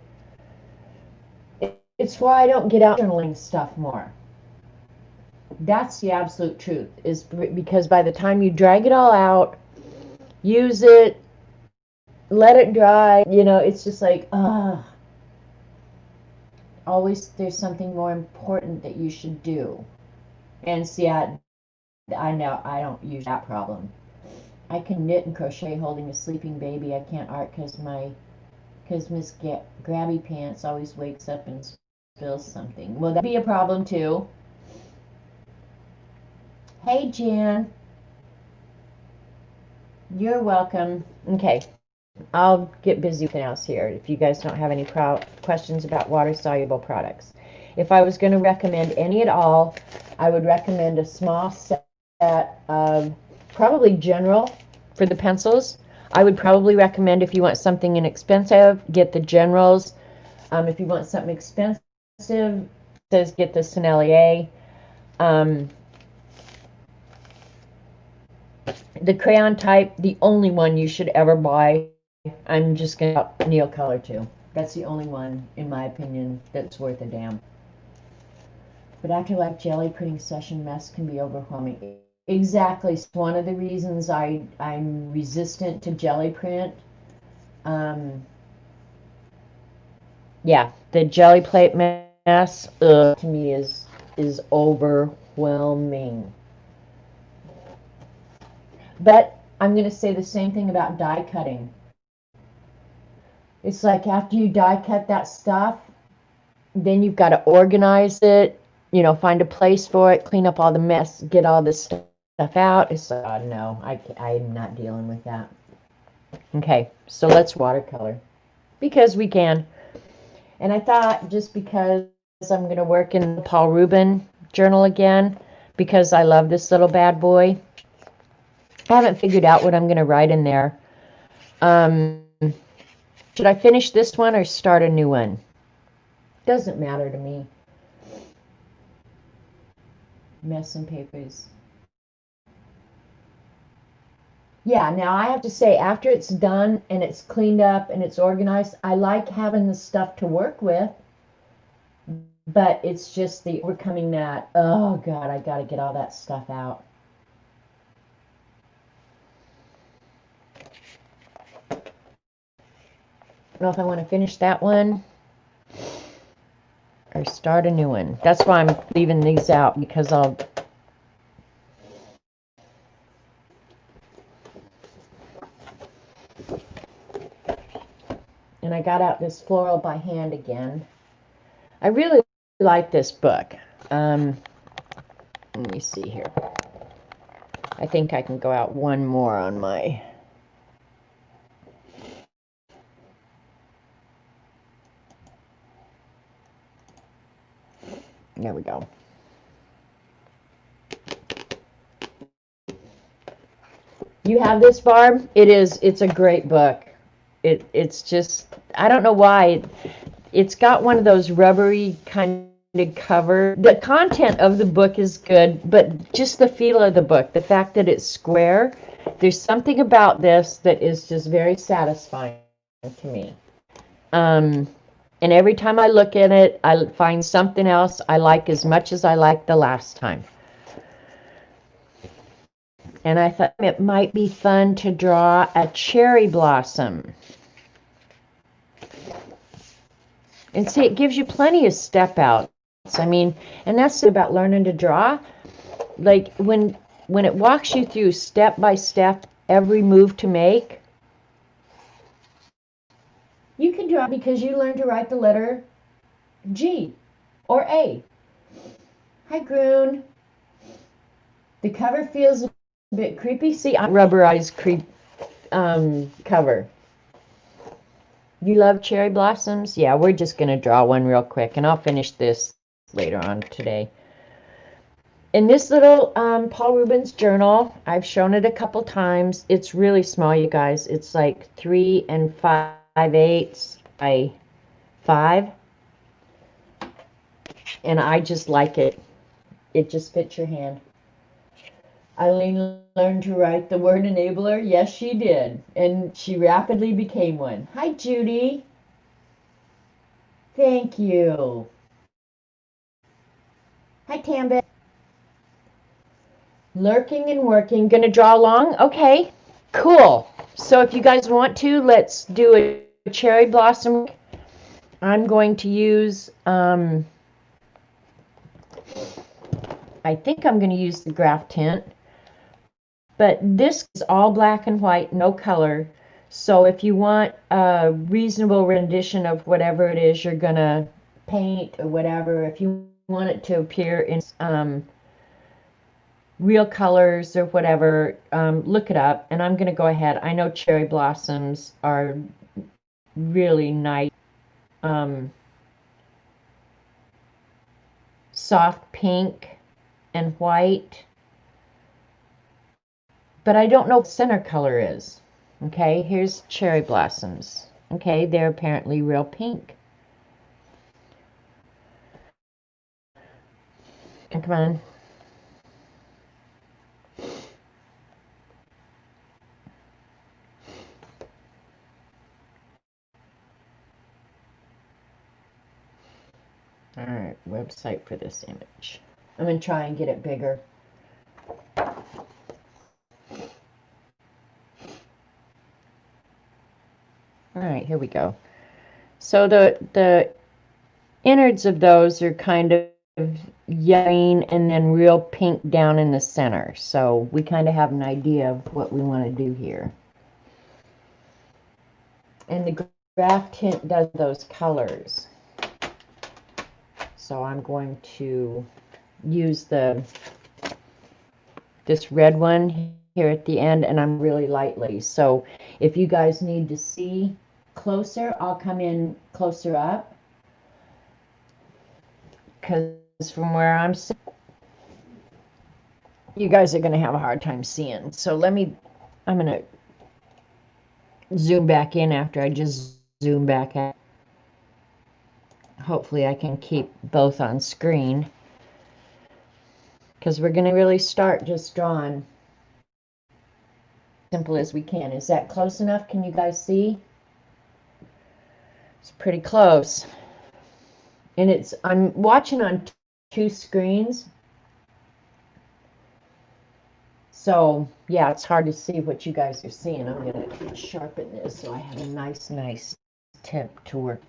it's why I don't get out journaling stuff more. That's the absolute truth, is because by the time you drag it all out, use it, let it dry, it's just like, always there's something more important that you should do. And see, I know I don't use that problem. I can knit and crochet holding a sleeping baby. I can't art because Miss Grabby Pants always wakes up and spills something. Well, that'd be a problem too. Hey, Jan. You're welcome. Okay, I'll get busy with else here if you guys don't have any questions about water-soluble products. If I was going to recommend any at all, I would recommend a small set of probably general for the pencils. I would probably recommend, if you want something inexpensive, get the generals. If you want something expensive, says get the Sennelier. The crayon type, the only one you should ever buy, I'm just going to Neocolor too. That's the only one, in my opinion, that's worth a damn. But after like jelly printing session, mess can be overwhelming. Exactly. It's one of the reasons I'm resistant to jelly print. Yeah, the jelly plate mess to me is overwhelming. But I'm going to say the same thing about die cutting. It's like after you die cut that stuff, then you've got to organize it, find a place for it, clean up all the mess, get all this stuff out. It's like, no, I'm not dealing with that. Okay, so let's watercolor because we can. And I thought, just because I'm going to work in the Paul Rubin journal again, because I love this little bad boy. I haven't figured out what I'm going to write in there. Should I finish this one or start a new one? Doesn't matter to me. Mess and papers. Yeah, now I have to say, after it's done and it's cleaned up and it's organized, I like having the stuff to work with. But it's just the overcoming that, oh God, I got to get all that stuff out. know if I want to finish that one or start a new one. That's why I'm leaving these out, because I'll... And I got out this floral by hand again. I really like this book. Let me see here. I think I can go out one more on my... There we go. You have this, Barb? It's a great book. It's just, I don't know why. It's got one of those rubbery kind of cover. The content of the book is good, but just the feel of the book, the fact that it's square, there's something about this that is just very satisfying to me. And every time I look at it, I find something else I like as much as I liked the last time. And I thought it might be fun to draw a cherry blossom. And see, it gives you plenty of step outs. I mean, and that's about learning to draw. Like when it walks you through step by step every move to make, you can draw because you learn to write the letter G or A. Hi, Groon. The cover feels a bit creepy. See, I'm rubberized cover. You love cherry blossoms? Yeah, we're just going to draw one real quick, and I'll finish this later on today. In this little Paul Rubens journal, I've shown it a couple times. It's really small, you guys. It's like 3 5/8 by 5. And I just like it. It just fits your hand. Eileen learned to write the word enabler. Yes, she did. And she rapidly became one. Hi, Judy. Thank you. Hi, Tambit. Lurking and working. Gonna draw along? Okay, cool. So if you guys want to, let's do a cherry blossom. I'm going to use, I think I'm going to use the Graphtint. But this is all black and white, no color. So if you want a reasonable rendition of whatever it is you're going to paint or whatever, if you want it to appear in real colors or whatever, look it up. And I'm going to go ahead. I know cherry blossoms are really nice. Soft pink and white. But I don't know what the center color is. Okay, here's cherry blossoms. Okay, they're apparently real pink. And come on. All right, website for this image. I'm going to try and get it bigger. All right, here we go. So the innards of those are kind of yellow and then real pink down in the center. So we kind of have an idea of what we want to do here. And the Graphtint does those colors. So I'm going to use this red one here at the end, and I'm really lightly. So if you guys need to see closer, I'll come in closer up, because from where I'm sitting, you guys are going to have a hard time seeing. So I'm going to zoom back in after I just zoom back out. Hopefully I can keep both on screen, because we're going to really start just drawing simple as we can. Is that close enough? Can you guys see? It's pretty close. And I'm watching on 2 screens. So, yeah, it's hard to see what you guys are seeing. I'm going to sharpen this so I have a nice tip to work.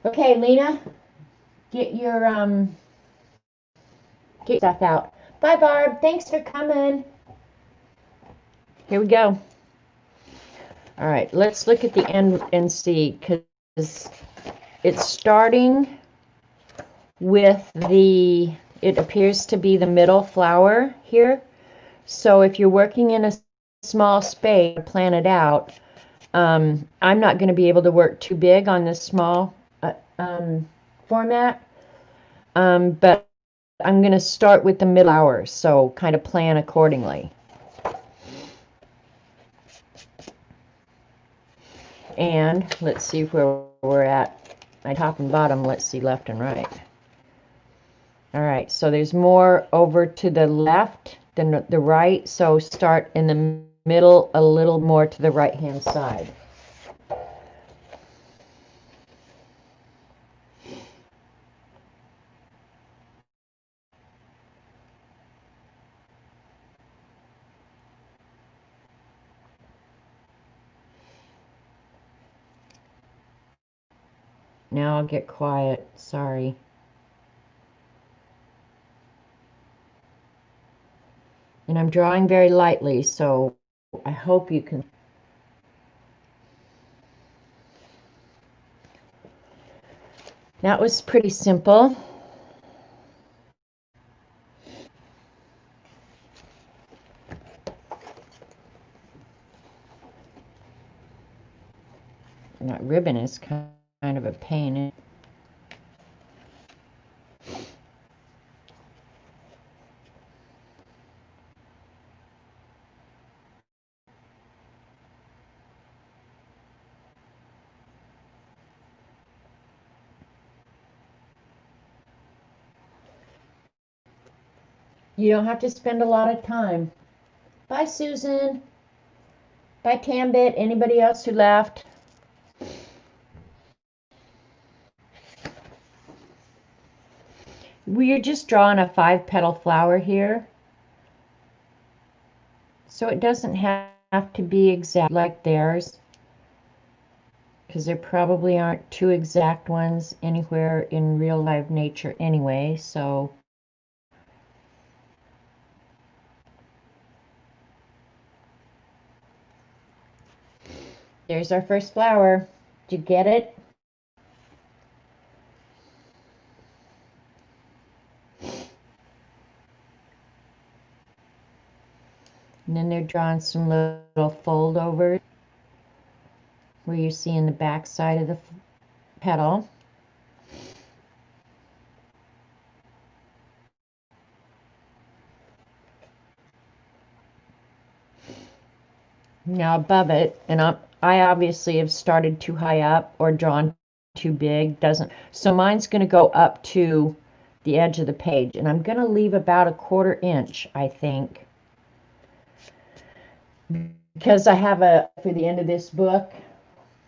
Okay, Lena, get your stuff out. Bye, Barb. Thanks for coming. Here we go. All right, let's look at the end and see, because it's starting with it appears to be the middle flower here. So if you're working in a small space, plan it out. I'm not going to be able to work too big on this small format, but I'm going to start with the middle flower, so kind of plan accordingly. And let's see where we're at. Top and bottom, let's see left and right. All right, so there's more over to the left than the right, so start in the middle a little more to the right hand side. Now I'll get quiet, sorry. And I'm drawing very lightly, so I hope you can. That was pretty simple. And that ribbon is kind of a pain. You don't have to spend a lot of time. Bye, Susan. Bye, Tambit. Anybody else who left? We're just drawing a 5-petal flower here. So it doesn't have to be exact like theirs, because there probably aren't 2 exact ones anywhere in real live nature anyway, so there's our first flower. Did you get it? And then they're drawing some little fold overs where you see in the back side of the petal. Now above it, and I obviously have started too high up or drawn too big, so mine's going to go up to the edge of the page, and I'm going to leave about a 1/4 inch, I think, because I have for the end of this book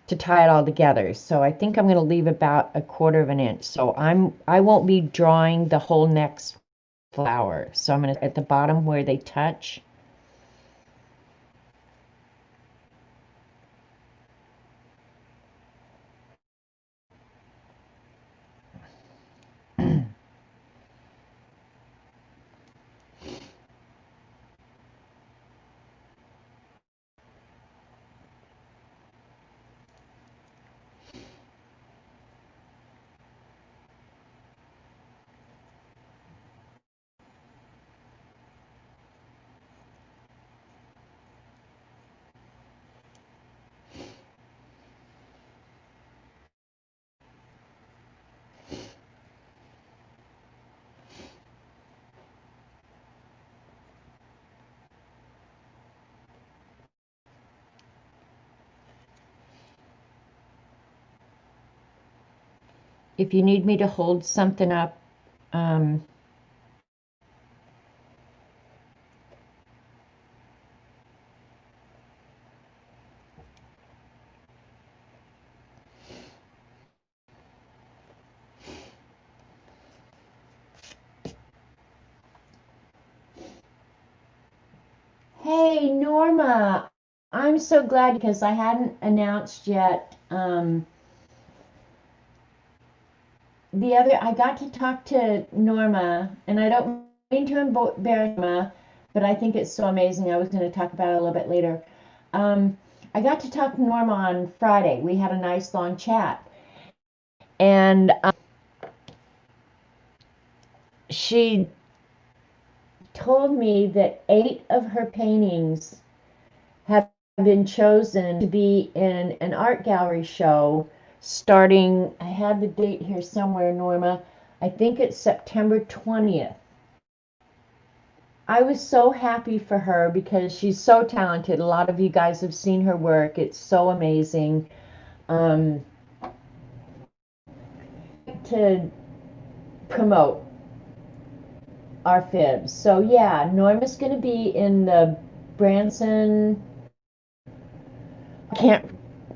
to tie it all together. So I think I'm going to leave about a 1/4 inch. So I won't be drawing the whole next flower. So I'm going to at the bottom where they touch. If you need me to hold something up, Hey, Norma, I'm so glad because I hadn't announced yet. I got to talk to Norma, and I don't mean to embarrass Norma, but I think it's so amazing. I was going to talk about it a little bit later. Um, I got to talk to Norma on Friday. We had a nice long chat, and she told me that 8 of her paintings have been chosen to be in an art gallery show starting, I had the date here somewhere, Norma. I think it's September 20th. I was so happy for her because she's so talented. A lot of you guys have seen her work. It's so amazing. Um, to promote our fibs. So yeah, Norma's going to be in the Branson.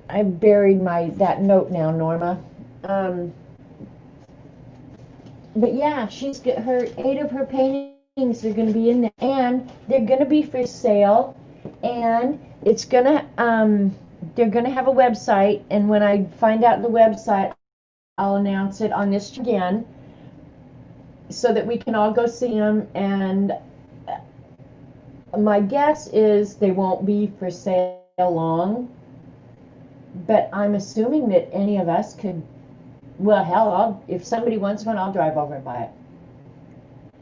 I buried that note now, Norma. Um, but yeah, she's got her 8 of her paintings are going to be in there, and they're going to be for sale, and it's gonna they're going to have a website, and when I find out the website, I'll announce it on this again, so that we can all go see them. And my guess is they won't be for sale long, but I'm assuming that any of us could. Well, hell, if somebody wants one, I'll drive over and buy it.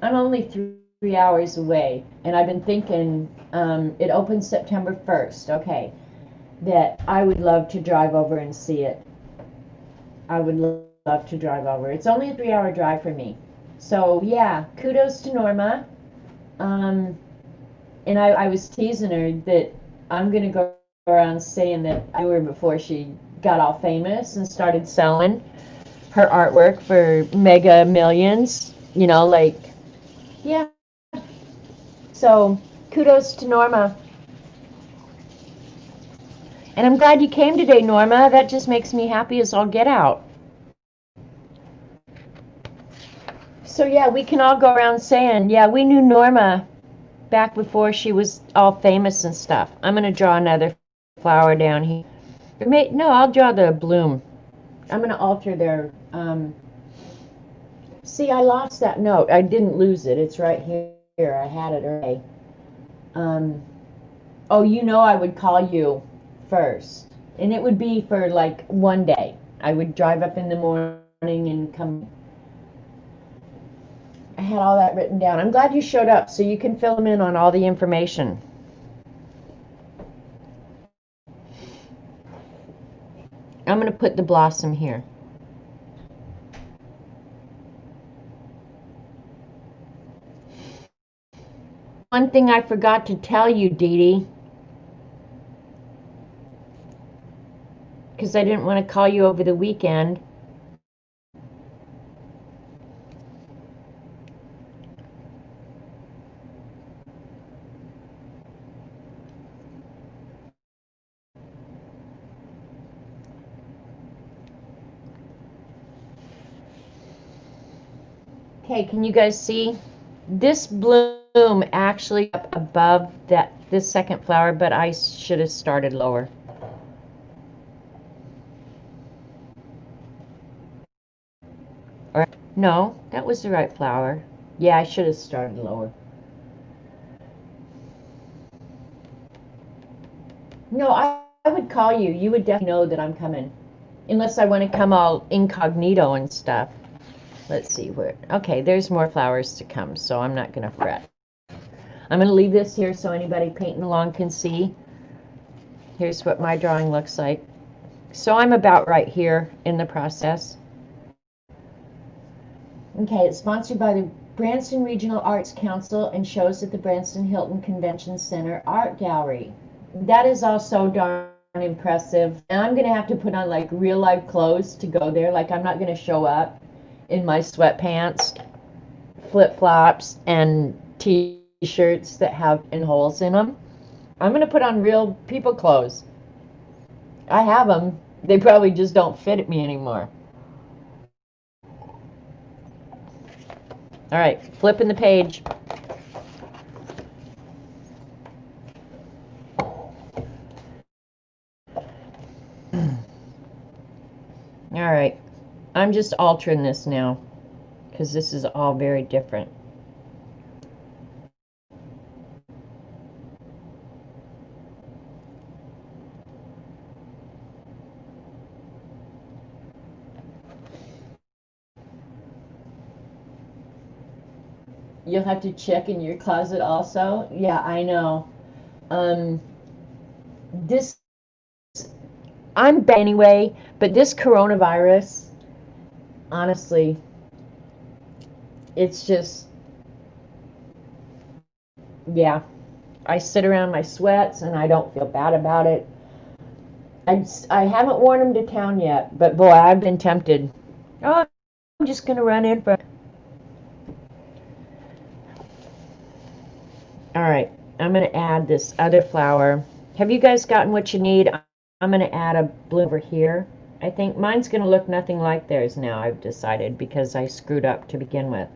I'm only 3 hours away, and I've been thinking, it opens September 1st, okay, that I would love to drive over and see it. I would love to drive over. It's only a 3-hour drive for me. So, yeah, kudos to Norma. And I was teasing her that I'm going to go around saying that I knew her before she got all famous and started selling her artwork for mega millions, like, yeah. So kudos to Norma. And I'm glad you came today, Norma. That just makes me happy as all get out. So yeah, we can all go around saying, yeah, we knew Norma back before she was all famous and stuff. I'm going to draw another flower down here. No, I'll draw the bloom. I'm going to alter their... See, I lost that note. I didn't lose it. It's right here. I had it early. Oh, I would call you first. And it would be for like one day. I would drive up in the morning and come. I had all that written down. I'm glad you showed up so you can fill them in on all the information. I'm going to put the blossom here. One thing I forgot to tell you, Dee Dee, because I didn't want to call you over the weekend. Okay, can you guys see? This bloom actually up above this second flower, but I should have started lower. Or no, that was the right flower. Yeah, I should have started lower. No, I would call you. You would definitely know that I'm coming. Unless I want to come all incognito and stuff. Let's see where. Okay, there's more flowers to come, so I'm not going to fret. I'm going to leave this here so anybody painting along can see. Here's what my drawing looks like. So I'm about right here in the process. Okay, it's sponsored by the Branson Regional Arts Council and shows at the Branson Hilton Convention Center Art Gallery. That is also darn impressive. And I'm going to have to put on like real life clothes to go there. Like I'm not going to show up in my sweatpants, flip-flops, and t-shirts that have holes in them. I'm going to put on real people clothes. I have them. They probably just don't fit me anymore. All right, flipping the page. I'm just altering this now because this is all very different. You'll have to check in your closet also. Yeah, I know. This, I'm bad anyway, but this coronavirus, honestly, it's just, yeah. I sit around my sweats and I don't feel bad about it. I haven't worn them to town yet, but boy, I've been tempted. Oh, I'm just going to run in for. All right, I'm going to add this other flower. Have you guys gotten what you need? I'm going to add a blue over here. I think mine's going to look nothing like theirs now, I've decided, because I screwed up to begin with.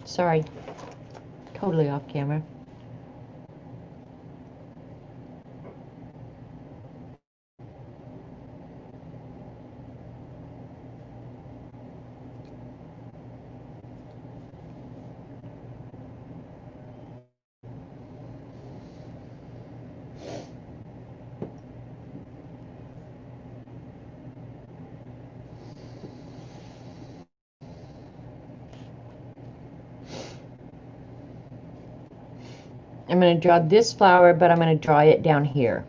Sorry, totally off camera. I'm going to draw this flower, but I'm going to draw it down here.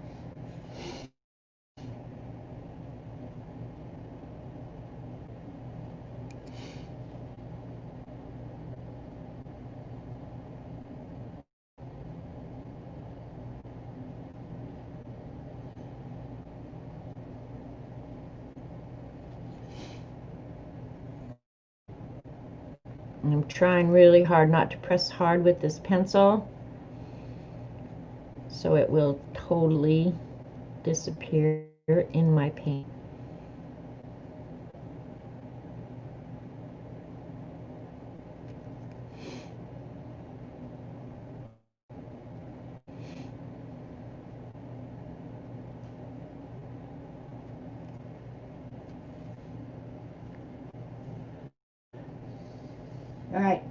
And I'm trying really hard not to press hard with this pencil, so it will totally disappear in my paint. All right,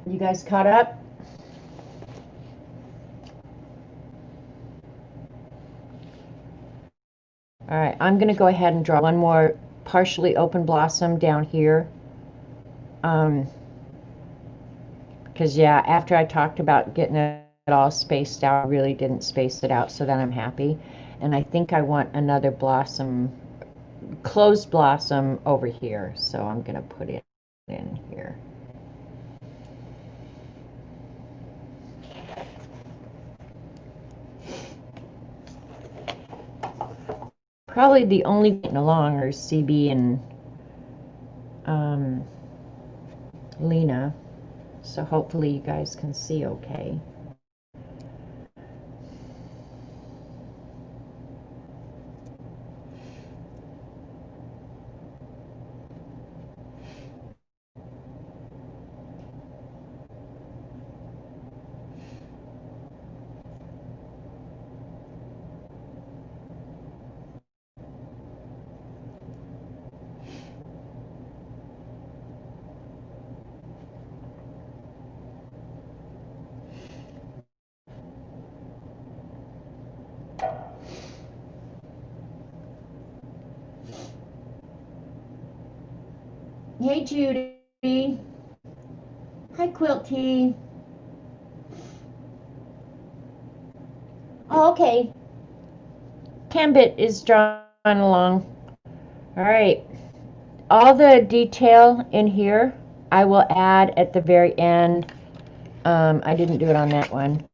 you guys caught up? All right, I'm going to go ahead and draw one more partially open blossom down here. Because, yeah, after I talked about getting it all spaced out, I really didn't space it out, so then I'm happy. And I think I want another blossom, closed blossom over here, so I'm going to put it in here. Probably the only getting along are CB and Lena, so hopefully you guys can see okay. Hey, Judy. Hi, Quilty. Oh, okay. Cambit is drawing along. All right. All the detail in here, I will add at the very end. I didn't do it on that one.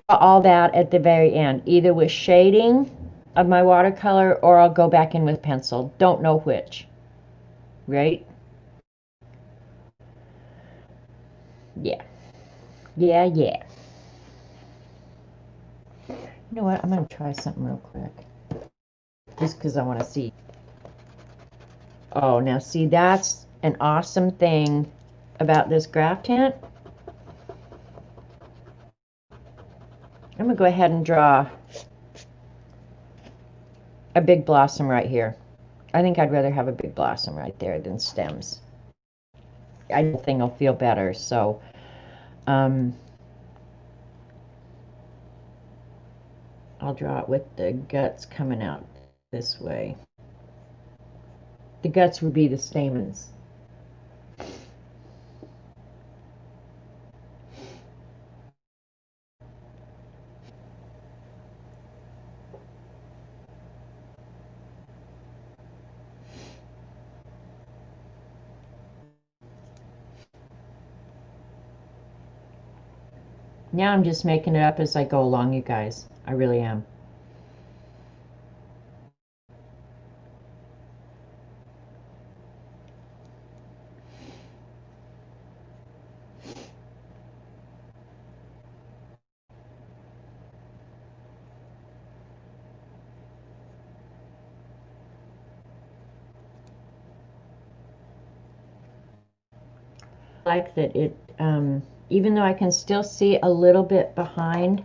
All that at the very end, either with shading of my watercolor or I'll go back in with pencil. Don't know which. Right? Yeah. Yeah, yeah. You know what? I'm going to try something real quick. Just because I want to see. Oh, now see, that's an awesome thing about this Graphtint. I'm going to go ahead and draw a big blossom right here. I think I'd rather have a big blossom right there than stems. I think I'll feel better. So, I'll draw it with the guts coming out this way. The guts would be the stamens. Now I'm just making it up as I go along, you guys. I really am. Like that it, even though I can still see a little bit behind,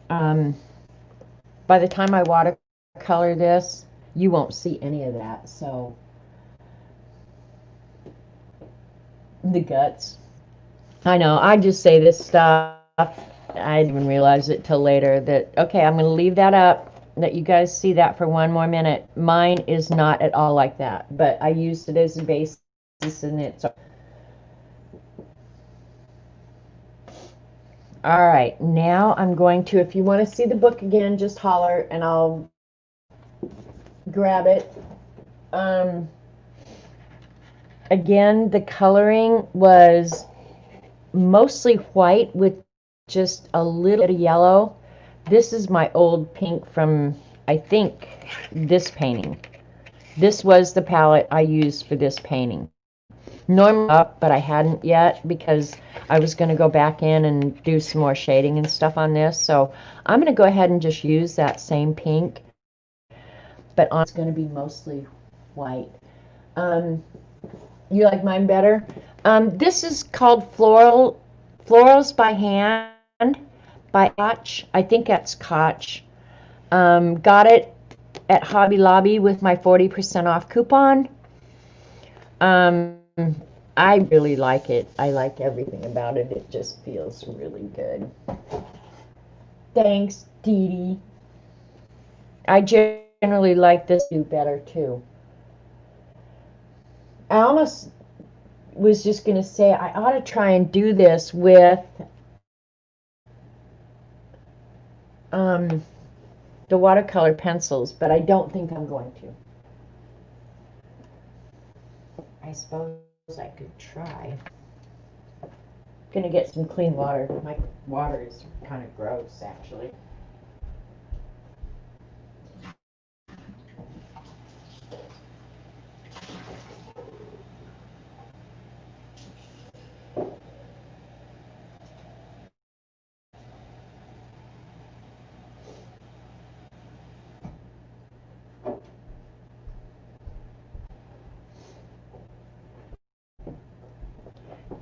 by the time I watercolor this, you won't see any of that. So the guts. I know, I just say this stuff. I didn't even realize it till later that, okay, I'm going to leave that up, that you guys see that for one more minute. Mine is not at all like that, but I used it as a basis in it. So. All right, now I'm going to, if you want to see the book again, just holler and I'll grab it. Again, the coloring was mostly white with just a little bit of yellow. This is my old pink from, I think, this painting. This was the palette I used for this painting. Normally up, but I hadn't yet because I was going to go back in and do some more shading and stuff on this. So I'm going to go ahead and just use that same pink, but it's going to be mostly white. You like mine better? This is called Florals by Hand by Koch. I think that's Koch. Got it at Hobby Lobby with my 40% off coupon. I really like it. I like everything about it. It just feels really good. Thanks, Dee Dee. I generally like this better too. I almost was just going to say I ought to try and do this with the watercolor pencils, but I don't think I'm going to. I suppose I could try. Gonna get some clean water. My water is kind of gross, actually.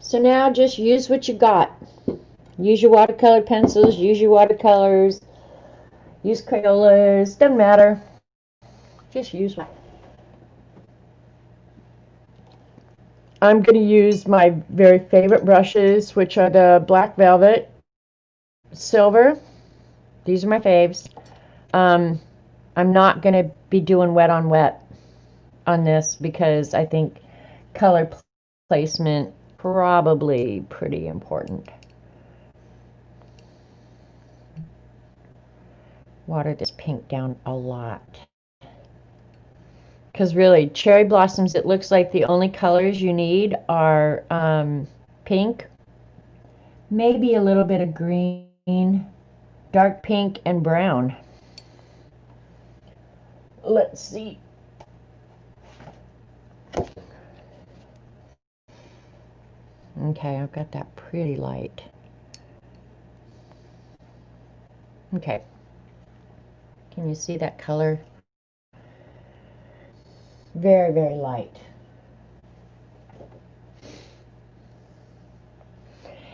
So now just use what you got. Use your watercolor pencils, use your watercolors, use Crayolas, doesn't matter. Just use one. I'm going to use my very favorite brushes, which are the Black Velvet, Silver. These are my faves. I'm not going to be doing wet on wet on this because I think color placement probably pretty important. Water this pink down a lot. Because really, cherry blossoms, it looks like the only colors you need are pink, maybe a little bit of green, dark pink, and brown. Let's see. Okay, I've got that pretty light. Okay. Can you see that color? Very, very light.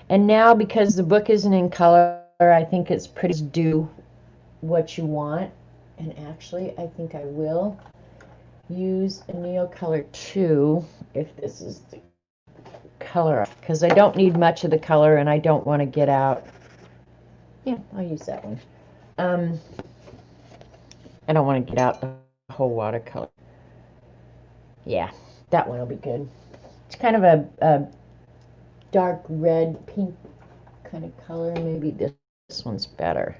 And now, because the book isn't in color, I think it's pretty do what you want. And actually, I think I will use a Neocolor 2 if this is the color, because I don't need much of the color and I don't want to get out. Yeah, I'll use that one. I don't want to get out the whole watercolor. Yeah, that one will be good. It's kind of a dark red, pink kind of color. Maybe this one's better.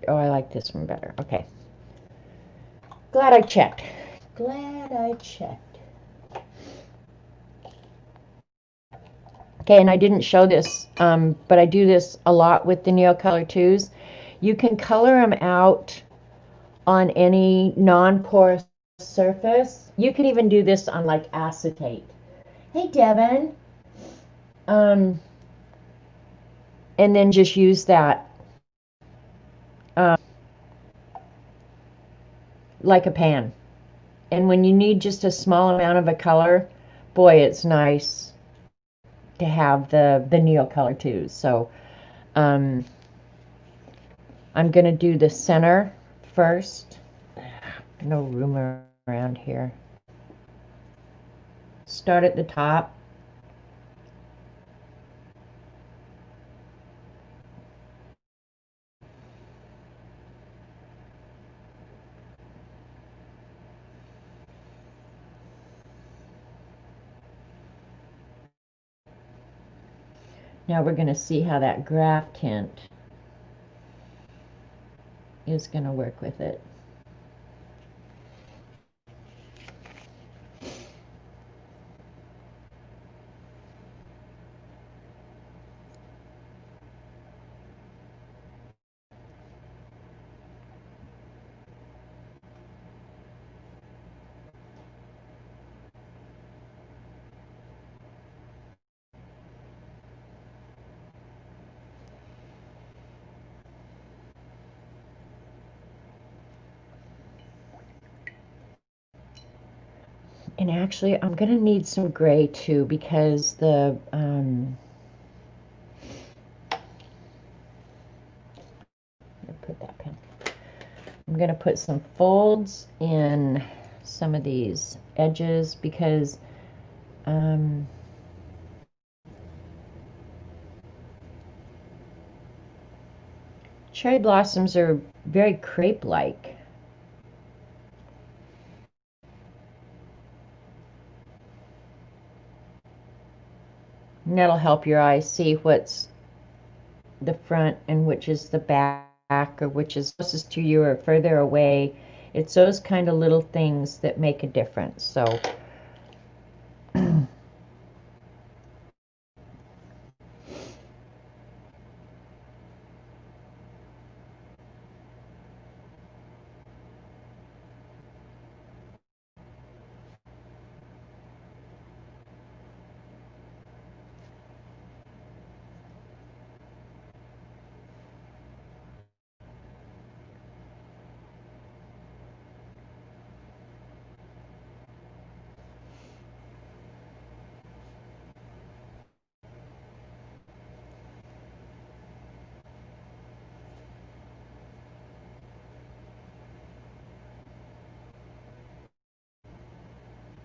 Oh, I like this one better. Okay. Glad I checked. Glad I checked. Okay, and I didn't show this, but I do this a lot with the Neocolor 2s. You can color them out on any non-porous surface. You could even do this on like acetate. Hey, Devin. And then just use that like a pan. And when you need just a small amount of a color, boy, it's nice to have the Neocolor 2s. So I'm going to do the center first. No room around here. Start at the top. Now we're going to see how that Graphtint is going to work with it. And actually, I'm going to need some gray too, because the put that pen. I'm going to put some folds in some of these edges because cherry blossoms are very crepe-like. And that'll help your eyes see what's the front and which is the back, or which is closest to you or further away. It's those kind of little things that make a difference. So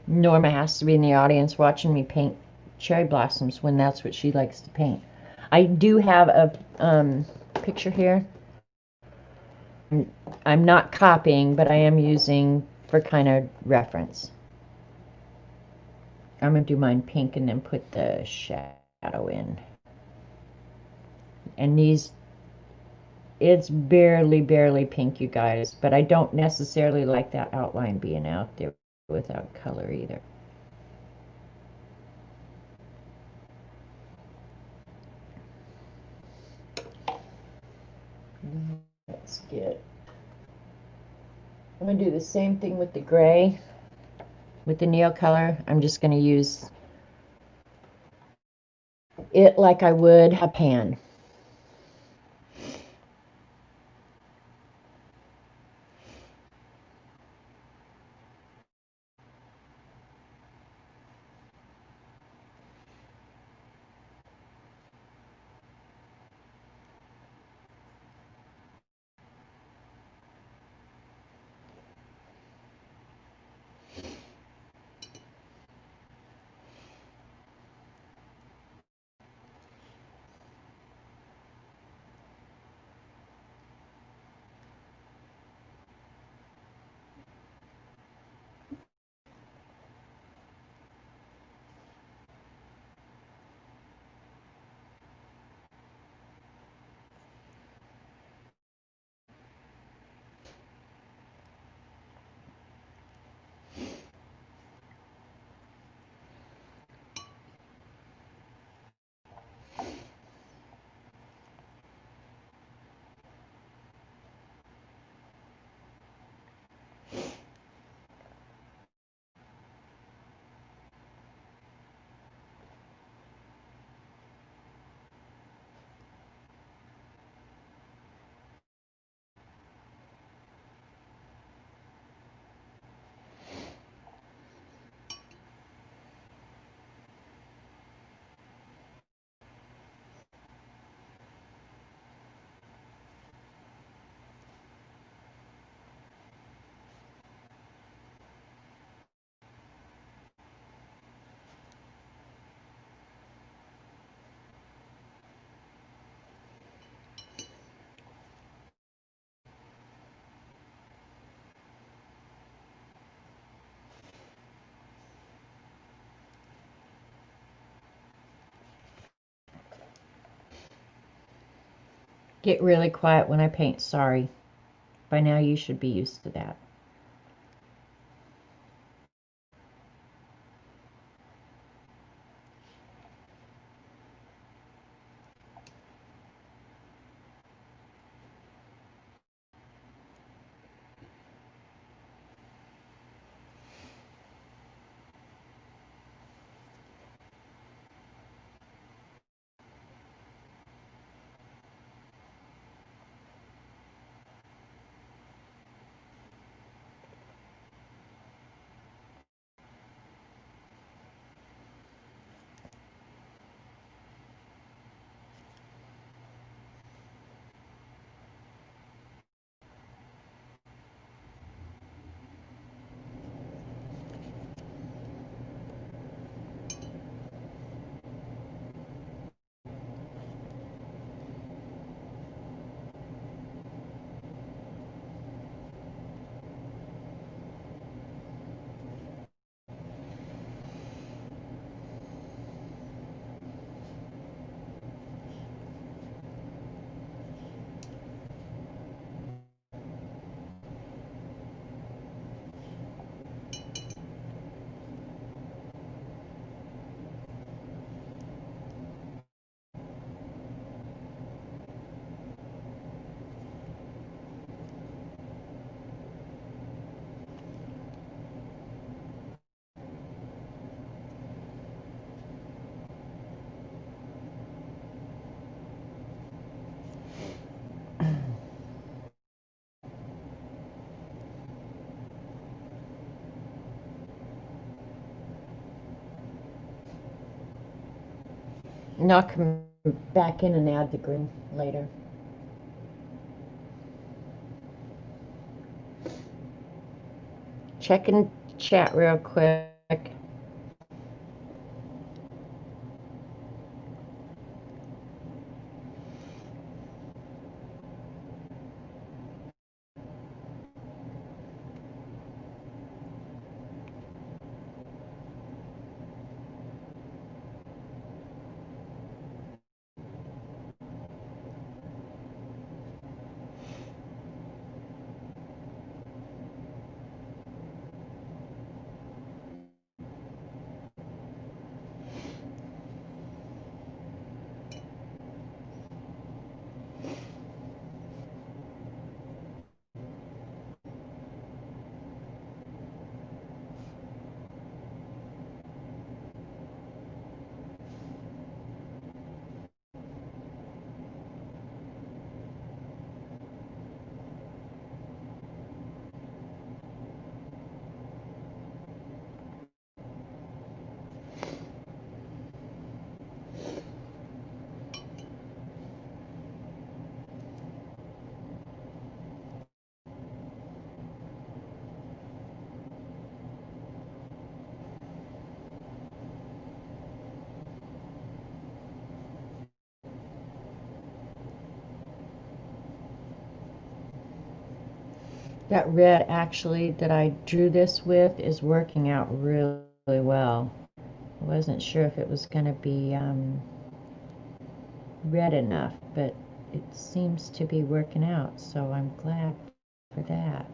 Norma has to be in the audience watching me paint cherry blossoms when that's what she likes to paint. I do have a picture here. I'm not copying, but I am using for kind of reference. I'm going to do mine pink and then put the shadow in. And these, it's barely pink, you guys, but I don't necessarily like that outline being out there without color either. Let's get, I'm going to do the same thing with the gray. With the Neocolor, I'm just going to use, it like I would a pan. Get really quiet when I paint, sorry. By now you should be used to that. And I'll come back in and add the green later. Checking chat real quick. That red actually that I drew this with is working out really, really well. I wasn't sure if it was going to be red enough, but it seems to be working out, so I'm glad for that.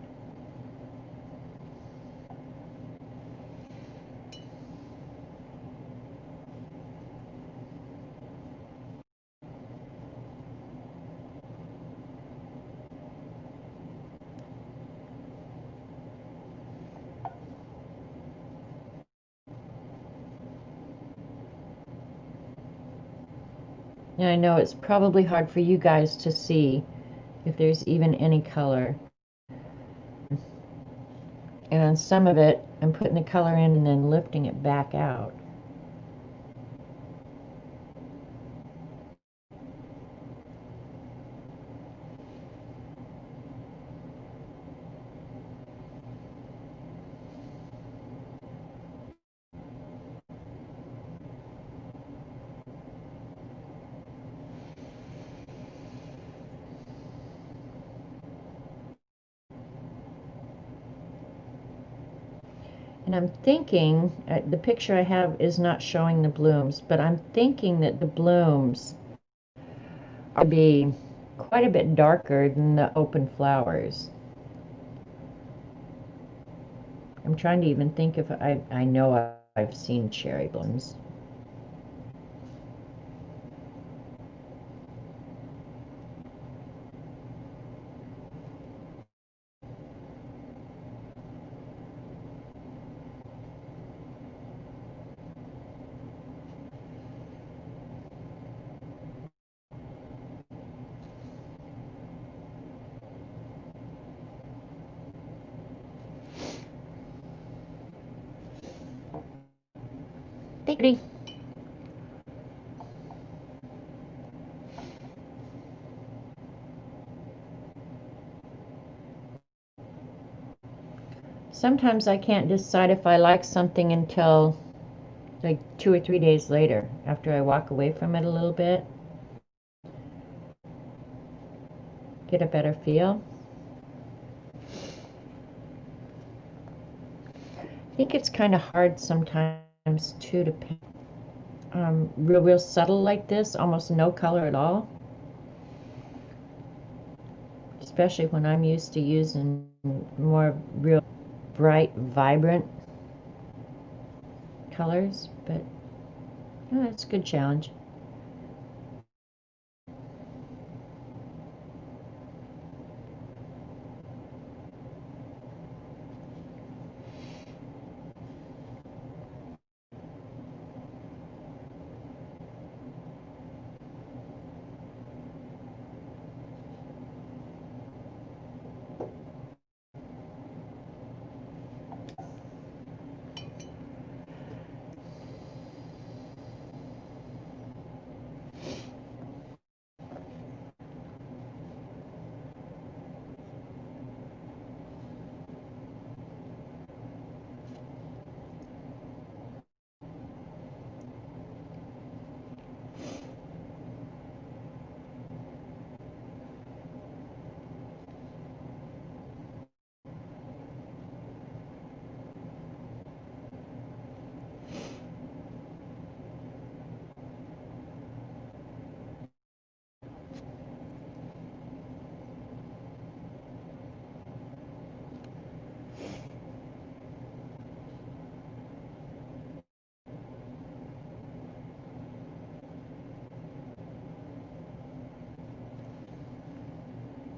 And I know it's probably hard for you guys to see if there's even any color. And on some of it, I'm putting the color in and then lifting it back out. And I'm thinking, the picture I have is not showing the blooms, but I'm thinking that the blooms are be quite a bit darker than the open flowers. I'm trying to even think if I know I've seen cherry blooms. Pretty. Sometimes I can't decide if I like something until like 2 or 3 days later, after I walk away from it a little bit, get a better feel. I think it's kind of hard sometimes too to paint real subtle like this, almost no color at all, especially when I'm used to using more real bright, vibrant colors. But it's a good challenge.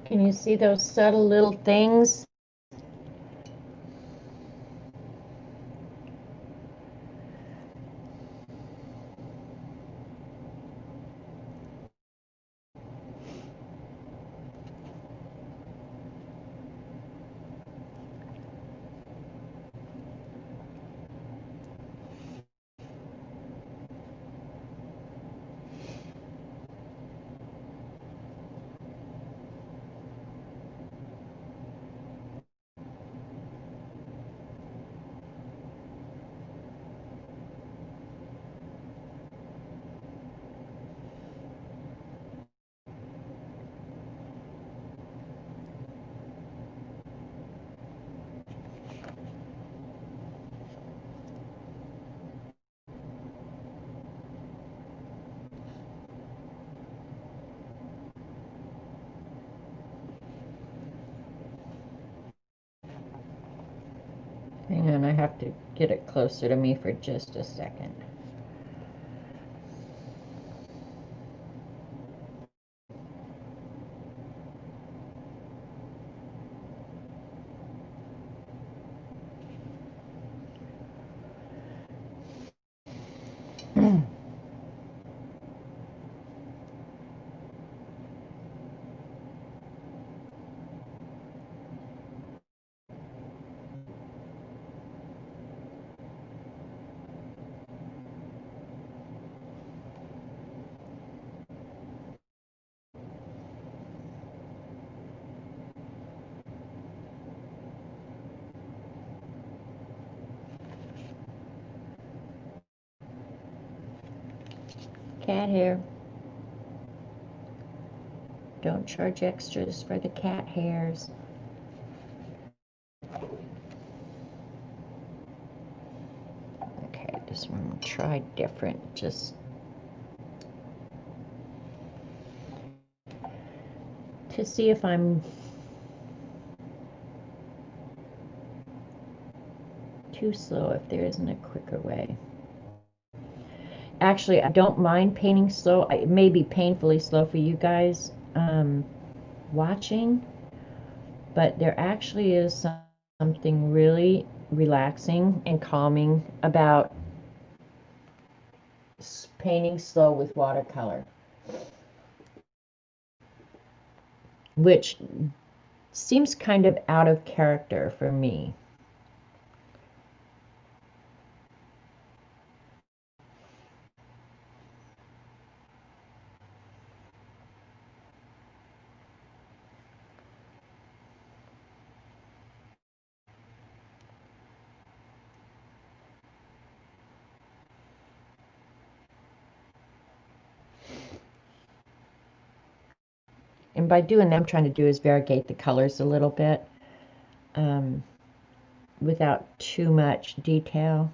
Can you see those subtle little things? Hang on, I have to get it closer to me for just a second. Cat hair. Don't charge extras for the cat hairs. Okay, this one will try different, just to see if I'm too slow, if there isn't a quicker way. Actually, I don't mind painting slow. It may be painfully slow for you guys watching, but there actually is something really relaxing and calming about painting slow with watercolor, which seems kind of out of character for me. And by doing that, I'm trying to do is variegate the colors a little bit without too much detail.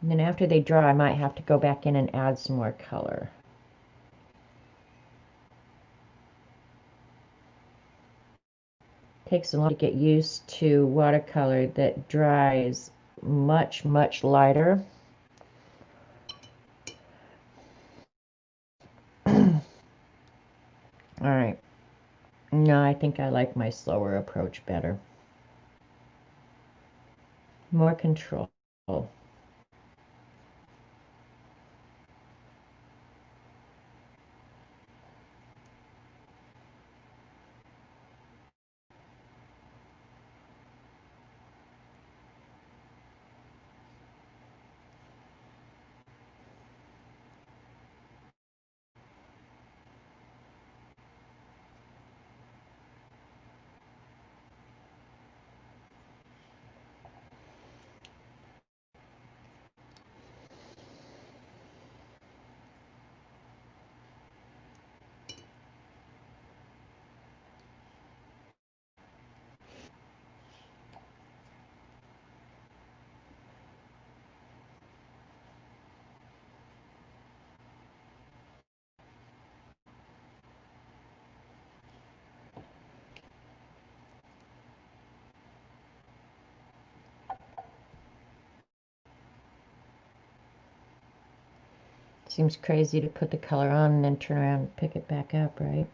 And then after they dry, I might have to go back in and add some more color. It takes a lot to get used to watercolor that dries much, much lighter. All right. No, I think I like my slower approach better. More control. Seems crazy to put the color on and then turn around and pick it back up, right?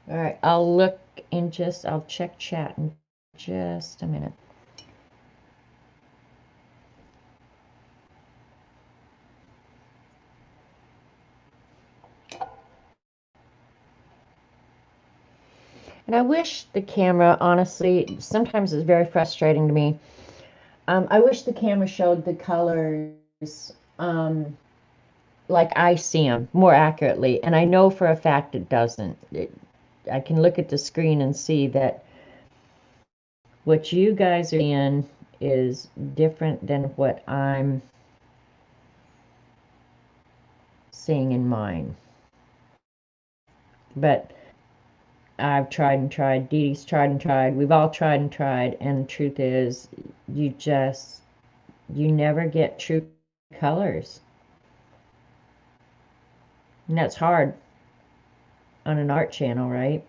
All right, I'll check chat in just a minute. And I wish the camera, honestly, sometimes it's very frustrating to me. I wish the camera showed the colors like I see them more accurately. And I know for a fact it doesn't. I can look at the screen and see that what you guys are seeing is different than what I'm seeing in mine. But I've tried and tried, Dee Dee's tried and tried, we've all tried and tried, and the truth is, you never get true colors. And that's hard on an art channel, right?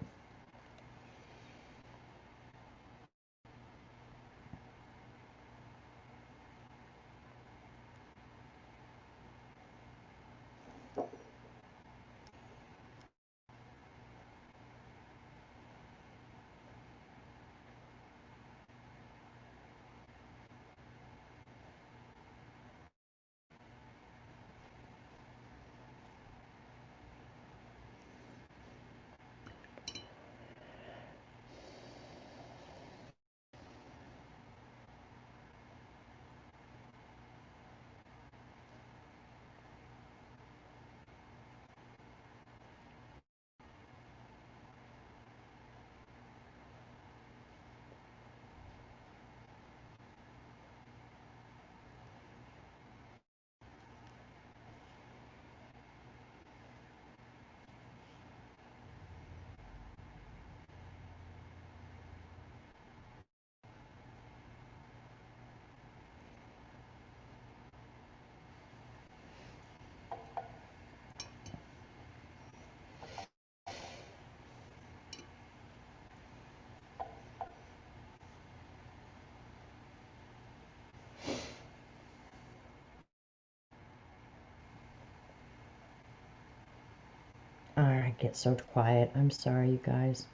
I get so quiet. I'm sorry, you guys.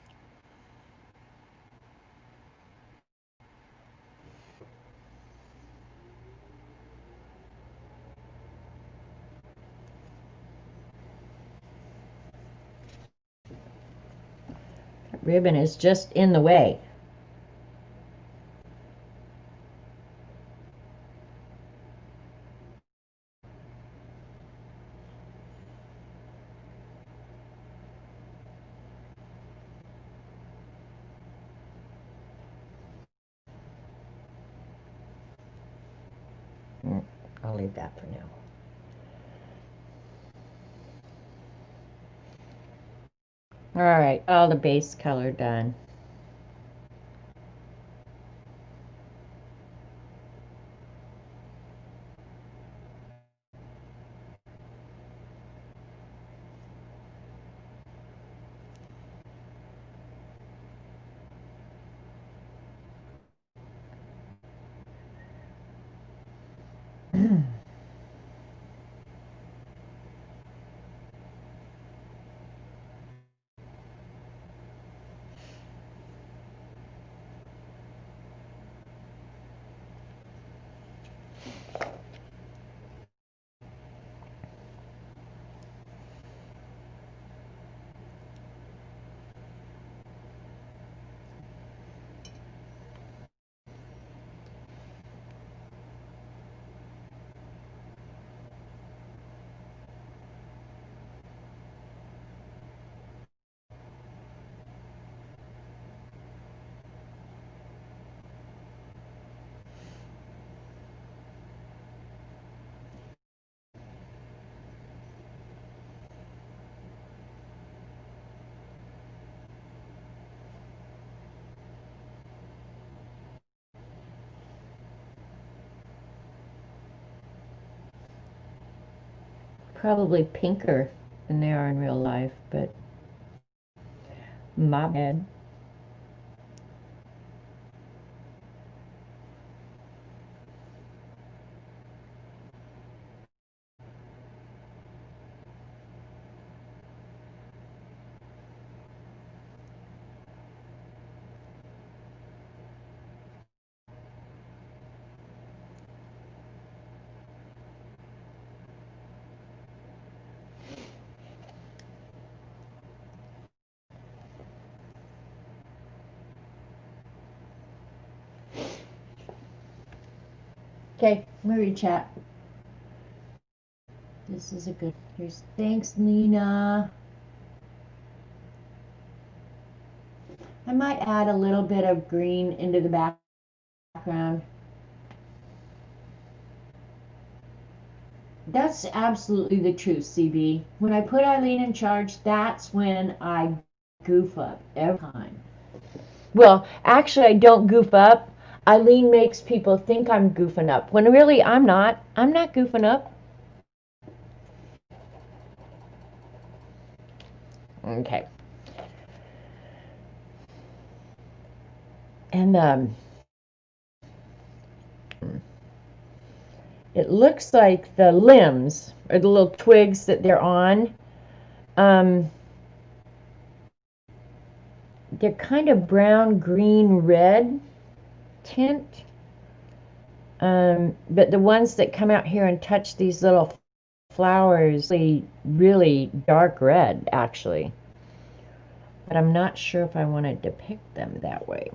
That ribbon is just in the way. I'll leave that for now. All right, all the base color done. Probably pinker than they are in real life, but my bad. Okay, I'm gonna read chat. This is a good. Here's thanks, Nina. I might add a little bit of green into the background. That's absolutely the truth, CB. When I put Eileen in charge, that's when I goof up every time. Well, actually, I don't goof up. Eileen makes people think I'm goofing up when really I'm not. I'm not goofing up. Okay. And it looks like the limbs or the little twigs that they're on, um, they're kind of brown, green, red tint. But the ones that come out here and touch these little flowers, really, really dark red, actually. But I'm not sure if I want to depict them that way.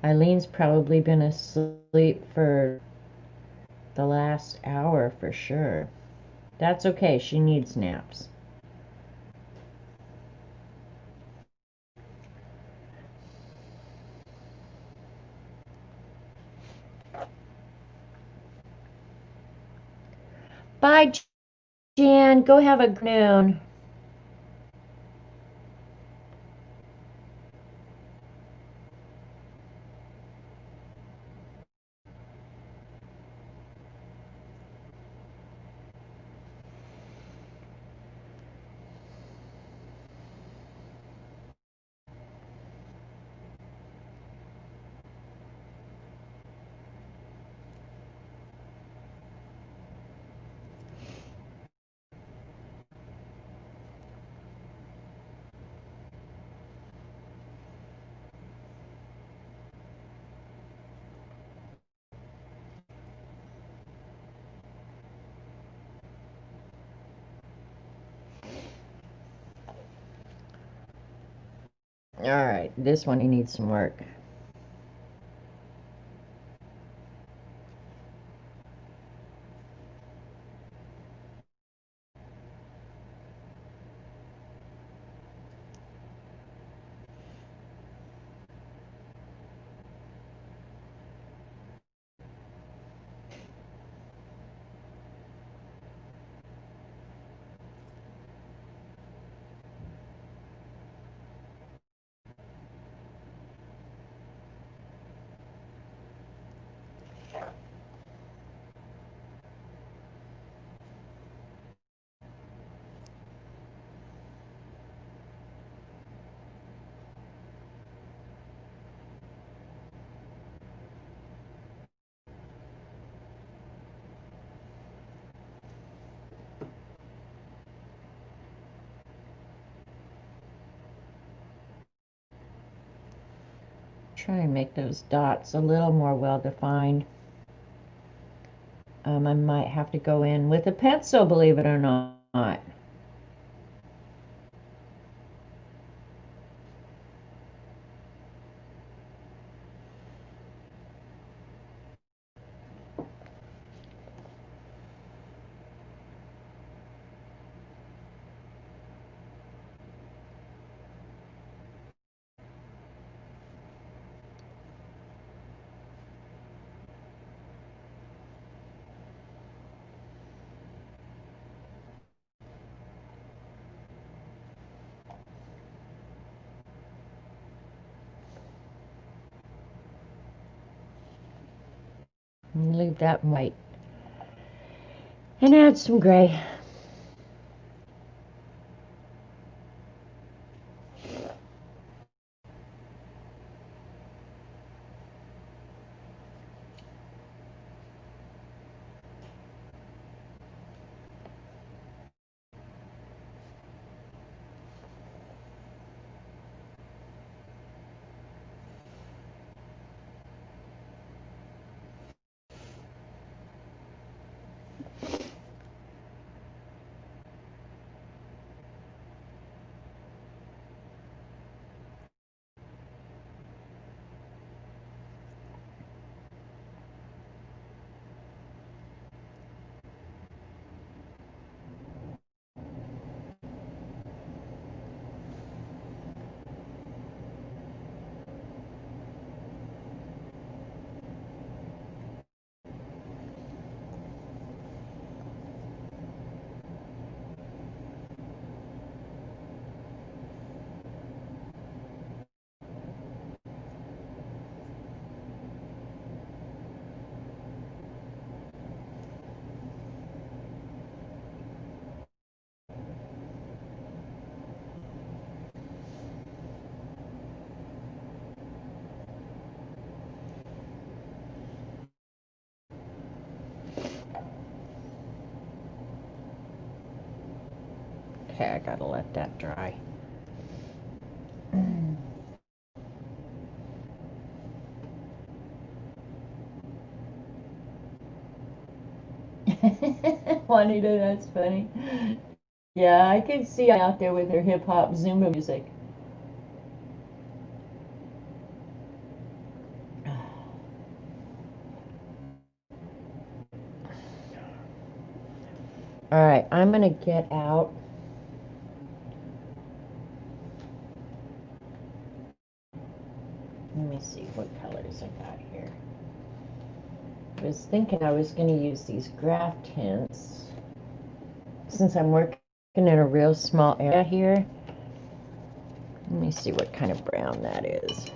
Eileen's probably been asleep for the last hour for sure. That's okay, she needs naps. Bye, Jan. Go have a good noon. All right, this one needs some work. Try and make those dots a little more well defined. I might have to go in with a pencil, believe it or not. Leave that white and add some gray. Okay, I gotta let that dry. Juanita, that's funny. Yeah, I can see out there with her hip hop Zumba music. All right, I'm gonna get out. Let me see what colors I got here. I was thinking I was going to use these Graphtint since I'm working in a real small area here. Let me see what kind of brown that is.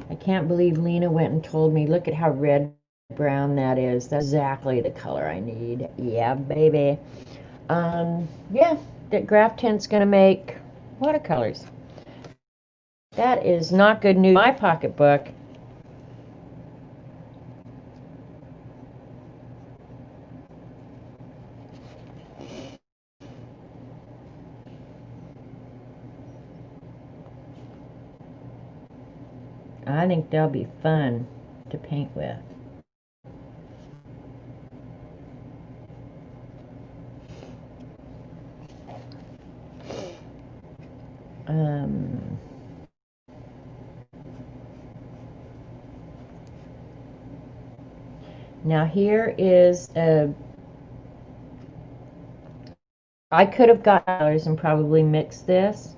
I can't believe Lena went and told me, look at how red brown that is. That's exactly the color I need. Yeah, baby. Yeah, that Graphtint's going to make watercolors. That is not good news in my pocketbook. I think they'll be fun to paint with. Now here is a, I could have got colors and probably mixed this,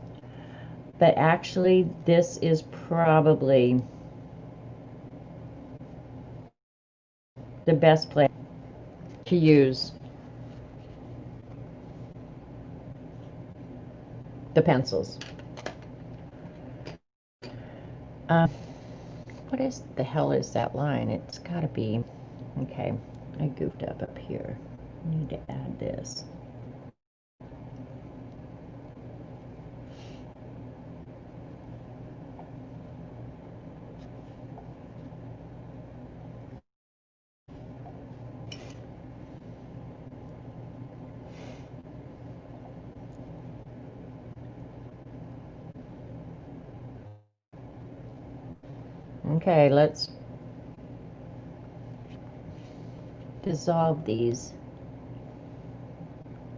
but actually this is probably the best place to use the pencils. What is the hell is that line? It's got to be, okay, I goofed up here. I need to add this. Okay, let's dissolve these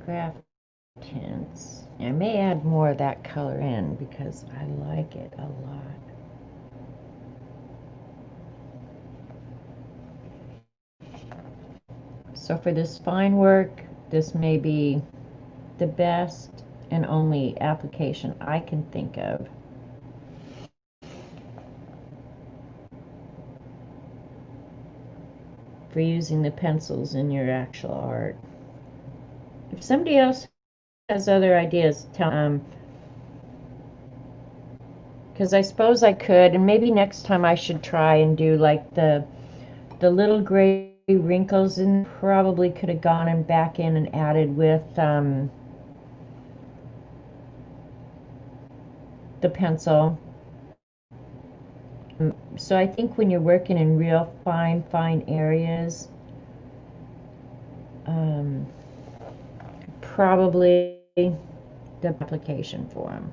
Graft Tents. I may add more of that color in because I like it a lot. So for this fine work, this may be the best and only application I can think of. For using the pencils in your actual art. If somebody else has other ideas, tell them. Because I suppose I could, and maybe next time I should try and do like the little gray wrinkles, and probably could have gone and back in and added with the pencil. So I think when you're working in real fine areas, probably the application for them.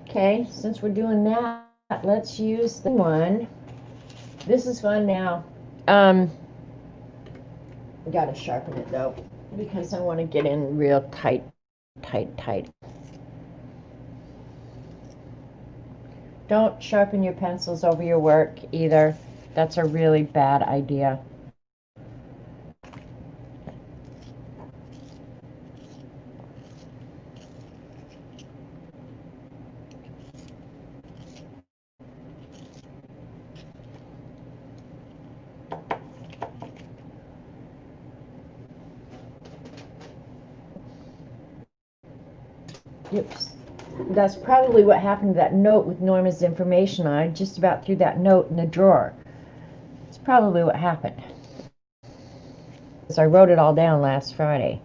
Okay, since we're doing that, let's use the one. This is fun now. Gotta sharpen it though, because I want to get in real tight. Don't sharpen your pencils over your work either. That's a really bad idea. Oops. That's probably what happened to that note with Norma's information. I just about threw that note in the drawer. It's probably what happened. Because I wrote it all down last Friday.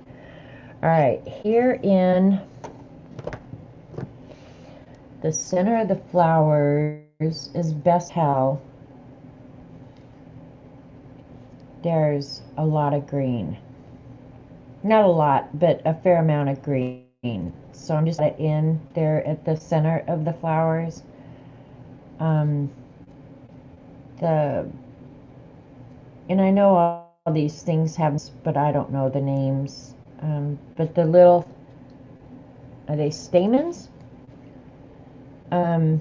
All right, here in the center of the flowers is best how there's a lot of green. Not a lot, but a fair amount of green. So I'm just in there at the center of the flowers. And I know all these things have, but I don't know the names. But the little, are they stamens? I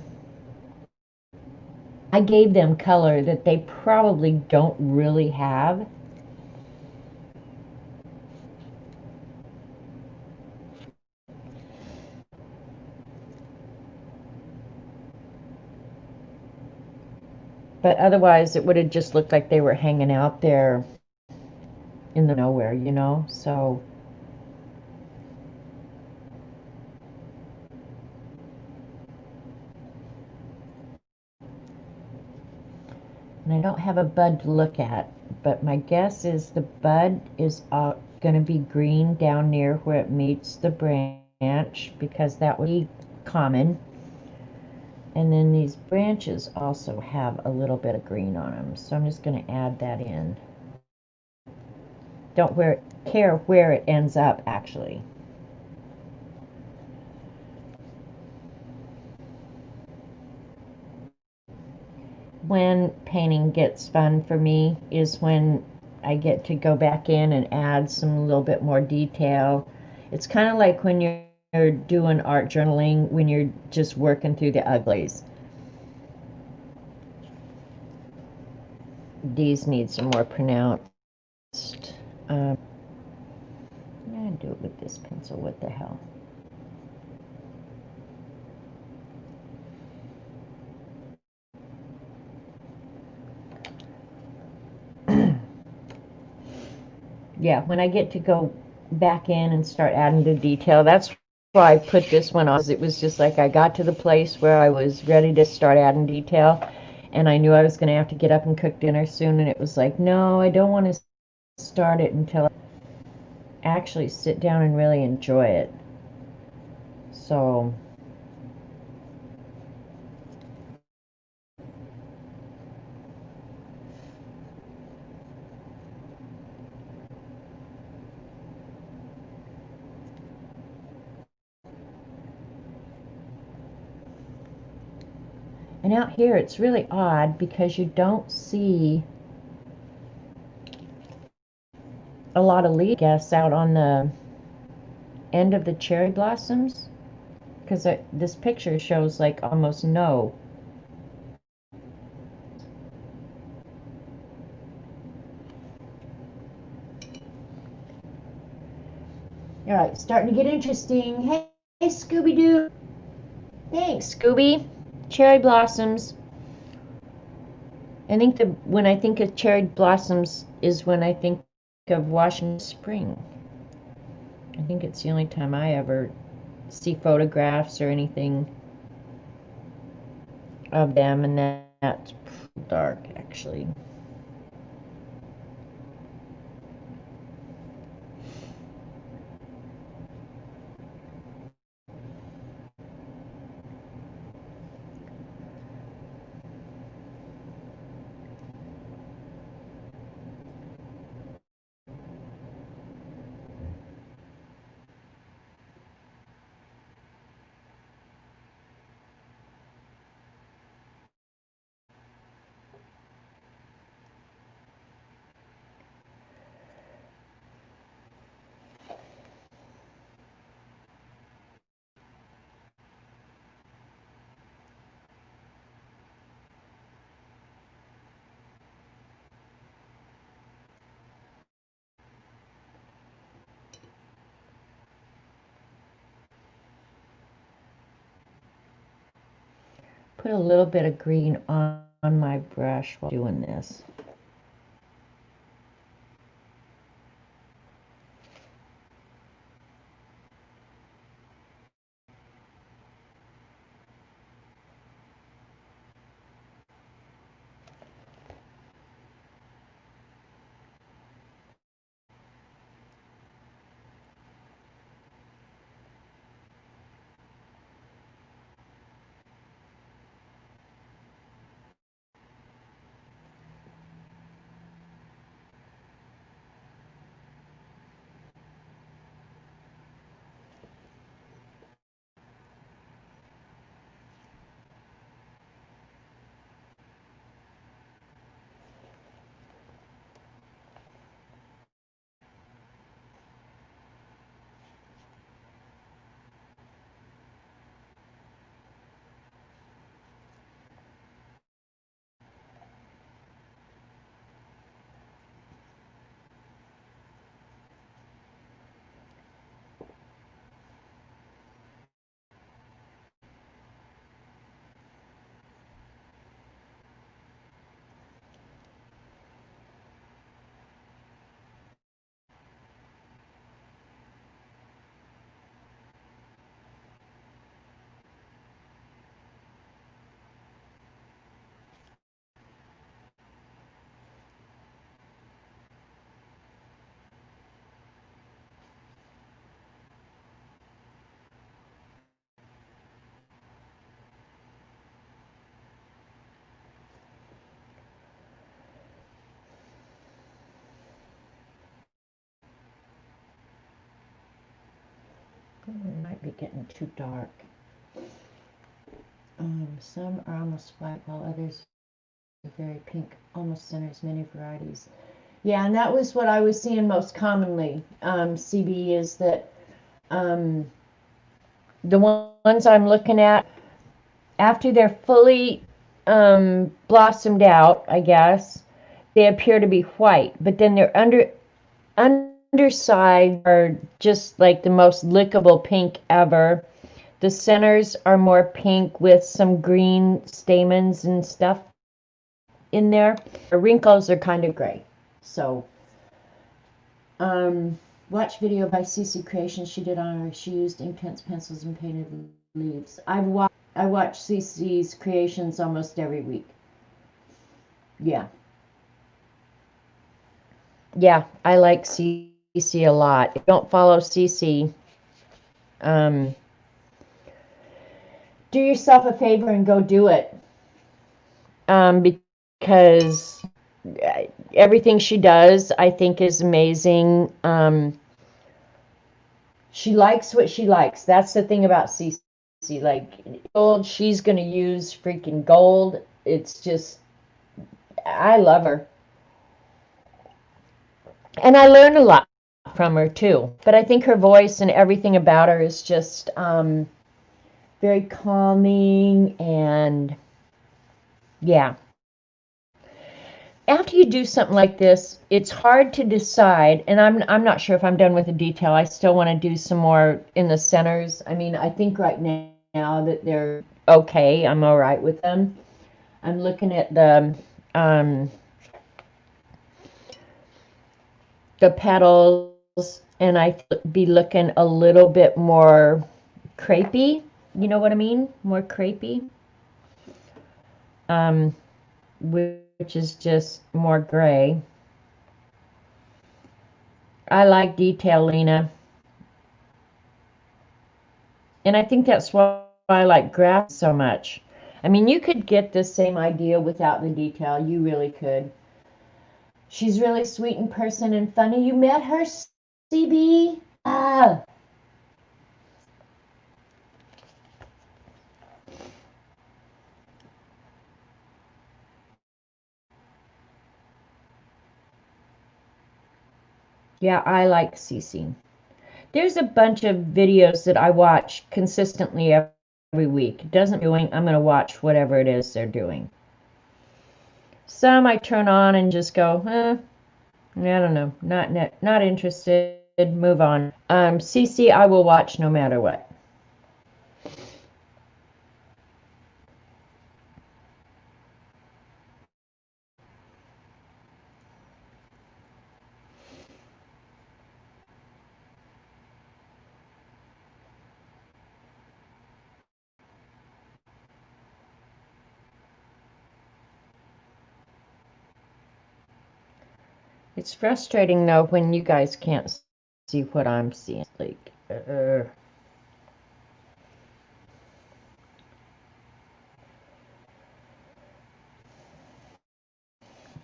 gave them color that they probably don't really have. But otherwise, it would have just looked like they were hanging out there in the nowhere, you know? So, and I don't have a bud to look at, but my guess is the bud is going to be green down near where it meets the branch, because that would be common. And then these branches also have a little bit of green on them, so I'm just going to add that in. Don't care where it ends up, actually. When painting gets fun for me is when I get to go back in and add some little bit more detail. It's kind of like when you're doing art journaling, when you're just working through the uglies. These need some more pronounced. I'm going to do it with this pencil. What the hell? Yeah, when I get to go back in and start adding the detail, that's why I put this one on. It was just like I got to the place where I was ready to start adding detail, and I knew I was going to have to get up and cook dinner soon, and it was like, no, I don't want to start it until I actually sit down and really enjoy it. So, and out here it's really odd because you don't see a lot of leaves, I guess, out on the end of the cherry blossoms, because this picture shows like almost no. All right, starting to get interesting. Hey, Scooby-Doo. Thanks, Scooby. Cherry blossoms. I think when I think of cherry blossoms is when I think of Washington Spring. I think it's the only time I ever see photographs or anything of them, and that's dark, actually. Put a little bit of green on my brush while doing this. It might be getting too dark. Some are almost white, while others are very pink, almost centers, many varieties. Yeah, and that was what I was seeing most commonly, CB, is that the ones I'm looking at, after they're fully blossomed out, I guess, they appear to be white, but then their underside are just like the most lickable pink ever. The centers are more pink with some green stamens and stuff in there. The wrinkles are kind of gray. So, watch video by CC Creations. She did on her. She used Inktense pencils and painted leaves. I watch CC's Creations almost every week. Yeah. Yeah, I like CC a lot. If you don't follow CC, do yourself a favor and go do it. Because everything she does, I think, is amazing. She likes what she likes. That's the thing about CC. Like, gold, she's going to use freaking gold. It's just, I love her. And I learn a lot from her, too. But I think her voice and everything about her is just very calming, and yeah. After you do something like this, it's hard to decide, and I'm not sure if I'm done with the detail. I still want to do some more in the centers. I mean, I think right now that they're okay. I'm all right with them. I'm looking at the petals, and I be looking a little bit more crepey. You know what I mean? More crepey. Which is just more gray. I like detail, Lena. And I think that's why I like Graft so much. I mean, you could get the same idea without the detail. You really could. She's really sweet in person and funny. You met her, CB? Ah. Yeah, I like CC. There's a bunch of videos that I watch consistently every week. It doesn't doing, I'm going to watch whatever it is they're doing. Some I turn on and just go, I don't know, not interested, move on. CC I will watch no matter what. It's frustrating though when you guys can't see what I'm seeing. Like,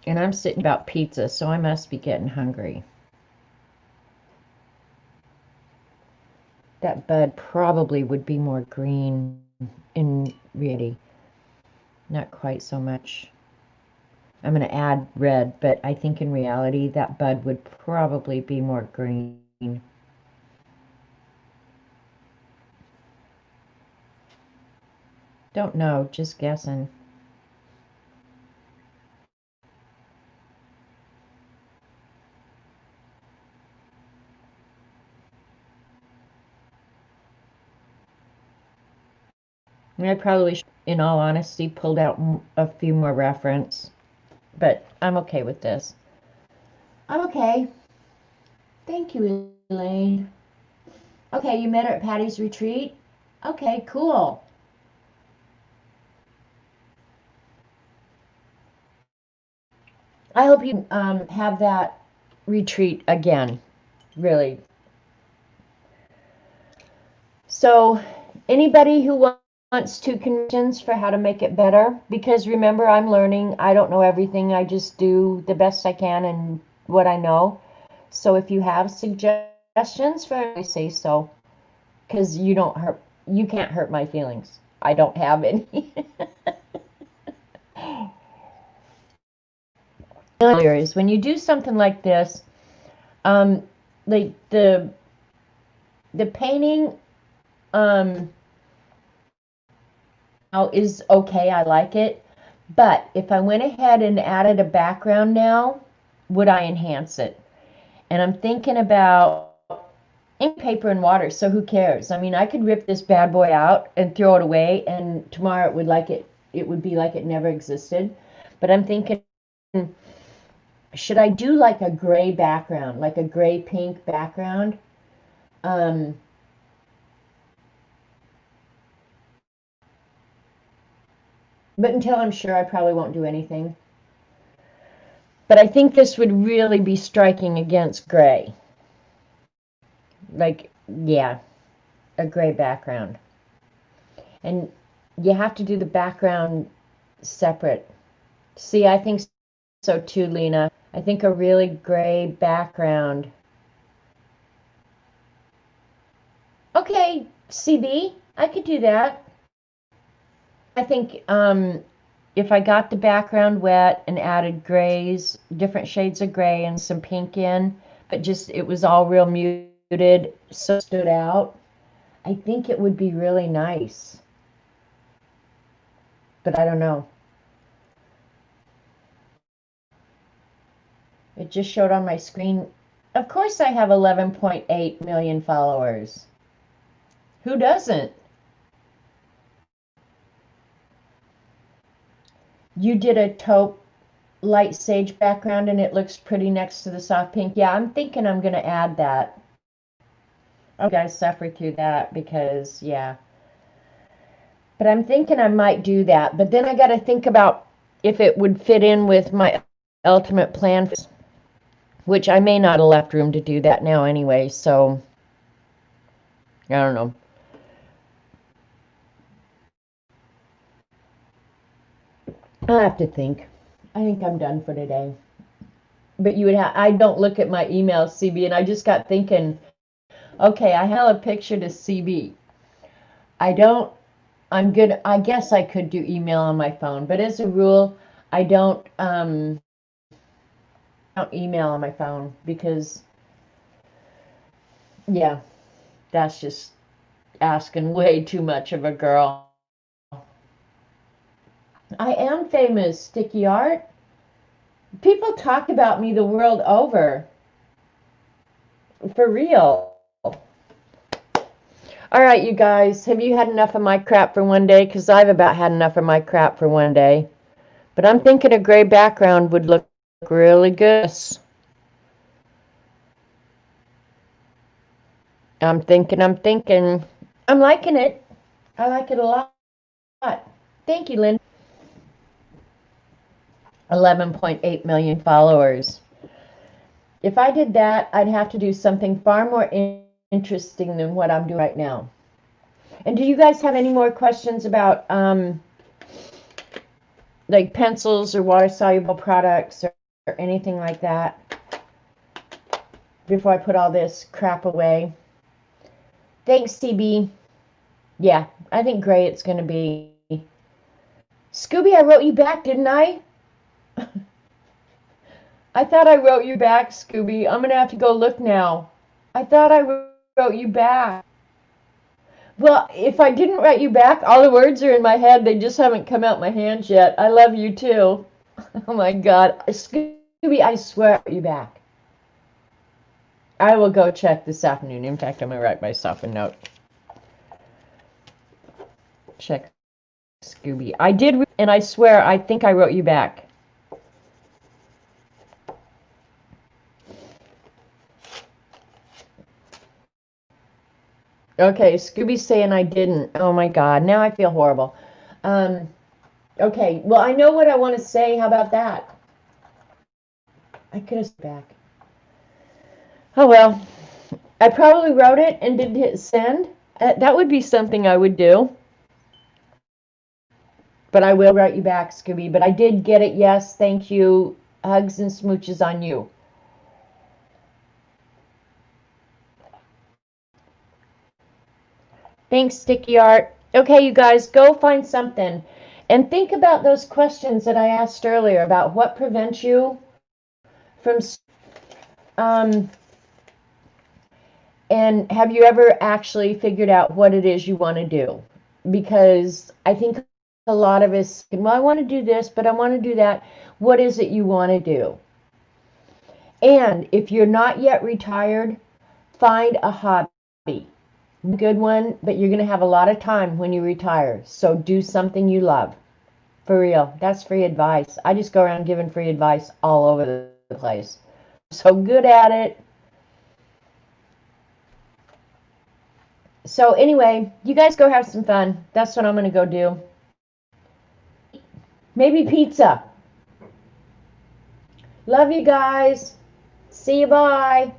and I'm sitting about pizza, so I must be getting hungry. That bud probably would be more green in reality. Not quite so much. I'm going to add red, but I think in reality that bud would probably be more green. Don't know, just guessing. I probably should, in all honesty, pulled out a few more reference, but I'm okay with this. I'm okay. Thank you, Elaine. Okay, you met her at Patty's retreat? Okay, cool. I hope you have that retreat again, really. So, anybody who wants to questions for how to make it better, because remember, I'm learning. I don't know everything. I just do the best I can and what I know. So if you have suggestions for me, say so. because you can't hurt my feelings. I don't have any. Is when you do something like this, like the painting is okay. I like it. But if I went ahead and added a background now, would I enhance it? And I'm thinking about ink, paper, and water, so who cares? I mean, I could rip this bad boy out and throw it away, and tomorrow it would be like it never existed. But I'm thinking, should I do like a gray background, like a gray pink background? But until I'm sure, I probably won't do anything. But I think this would really be striking against gray. Like, yeah, a gray background. And you have to do the background separate. See, I think so too, Lena. I think a really gray background. Okay, CB, I could do that. I think if I got the background wet and added grays, different shades of gray and some pink in, but just it was all real muted, so it stood out, I think it would be really nice. But I don't know. It just showed on my screen. Of course I have 11.8 million followers. Who doesn't? You did a taupe light sage background and it looks pretty next to the soft pink. Yeah, I'm thinking I'm going to add that. Oh, guys, suffer through that because, yeah. But I'm thinking I might do that. But then I got to think about if it would fit in with my ultimate plan, which I may not have left room to do that now anyway. So, I don't know. I'll have to think. I think I'm done for today. But you would have, I don't look at my email, CB, and I just got thinking, okay, I have a picture to CB. I don't, I'm good. I guess I could do email on my phone, but as a rule, I don't email on my phone because, yeah, that's just asking way too much of a girl. I am famous, Sticky Art. People talk about me the world over. For real. All right, you guys, have you had enough of my crap for one day? Because I've about had enough of my crap for one day. But I'm thinking a gray background would look really good. I'm thinking. I'm liking it. I like it a lot. Thank you, Lynn. 11.8 million followers. If I did that, I'd have to do something far more interesting than what I'm doing right now. And do you guys have any more questions about like pencils or water soluble products or anything like that before I put all this crap away? Thanks, CB. Yeah, I think gray it's going to be. Scooby, I wrote you back, didn't I? I thought I wrote you back, Scooby. I'm going to have to go look now. I thought I wrote you back. Well, if I didn't write you back, all the words are in my head. They just haven't come out my hands yet. I love you too. Oh my God. Scooby, I swear I wrote you back. I will go check this afternoon. In fact, I'm going to write myself a note. Check Scooby. I did, and I swear, I think I wrote you back. Okay, Scooby's saying I didn't. Oh my God, now I feel horrible. Okay, well, I know what I want to say. How about that? I could have back. Oh well, I probably wrote it and didn't hit send. That would be something I would do. But I will write you back, Scooby. But I did get it. Yes, thank you. Hugs and smooches on you. Thanks, Sticky Art. Okay, you guys, go find something. And think about those questions that I asked earlier about what prevents you from, um, and have you ever actually figured out what it is you want to do? Because I think a lot of us, well, I want to do this, but I want to do that. What is it you want to do? And if you're not yet retired, find a hobby. Good one, but you're going to have a lot of time when you retire. So do something you love. For real. That's free advice. I just go around giving free advice all over the place. So good at it. So anyway, you guys go have some fun. That's what I'm going to go do. Maybe pizza. Love you guys. See you. Bye.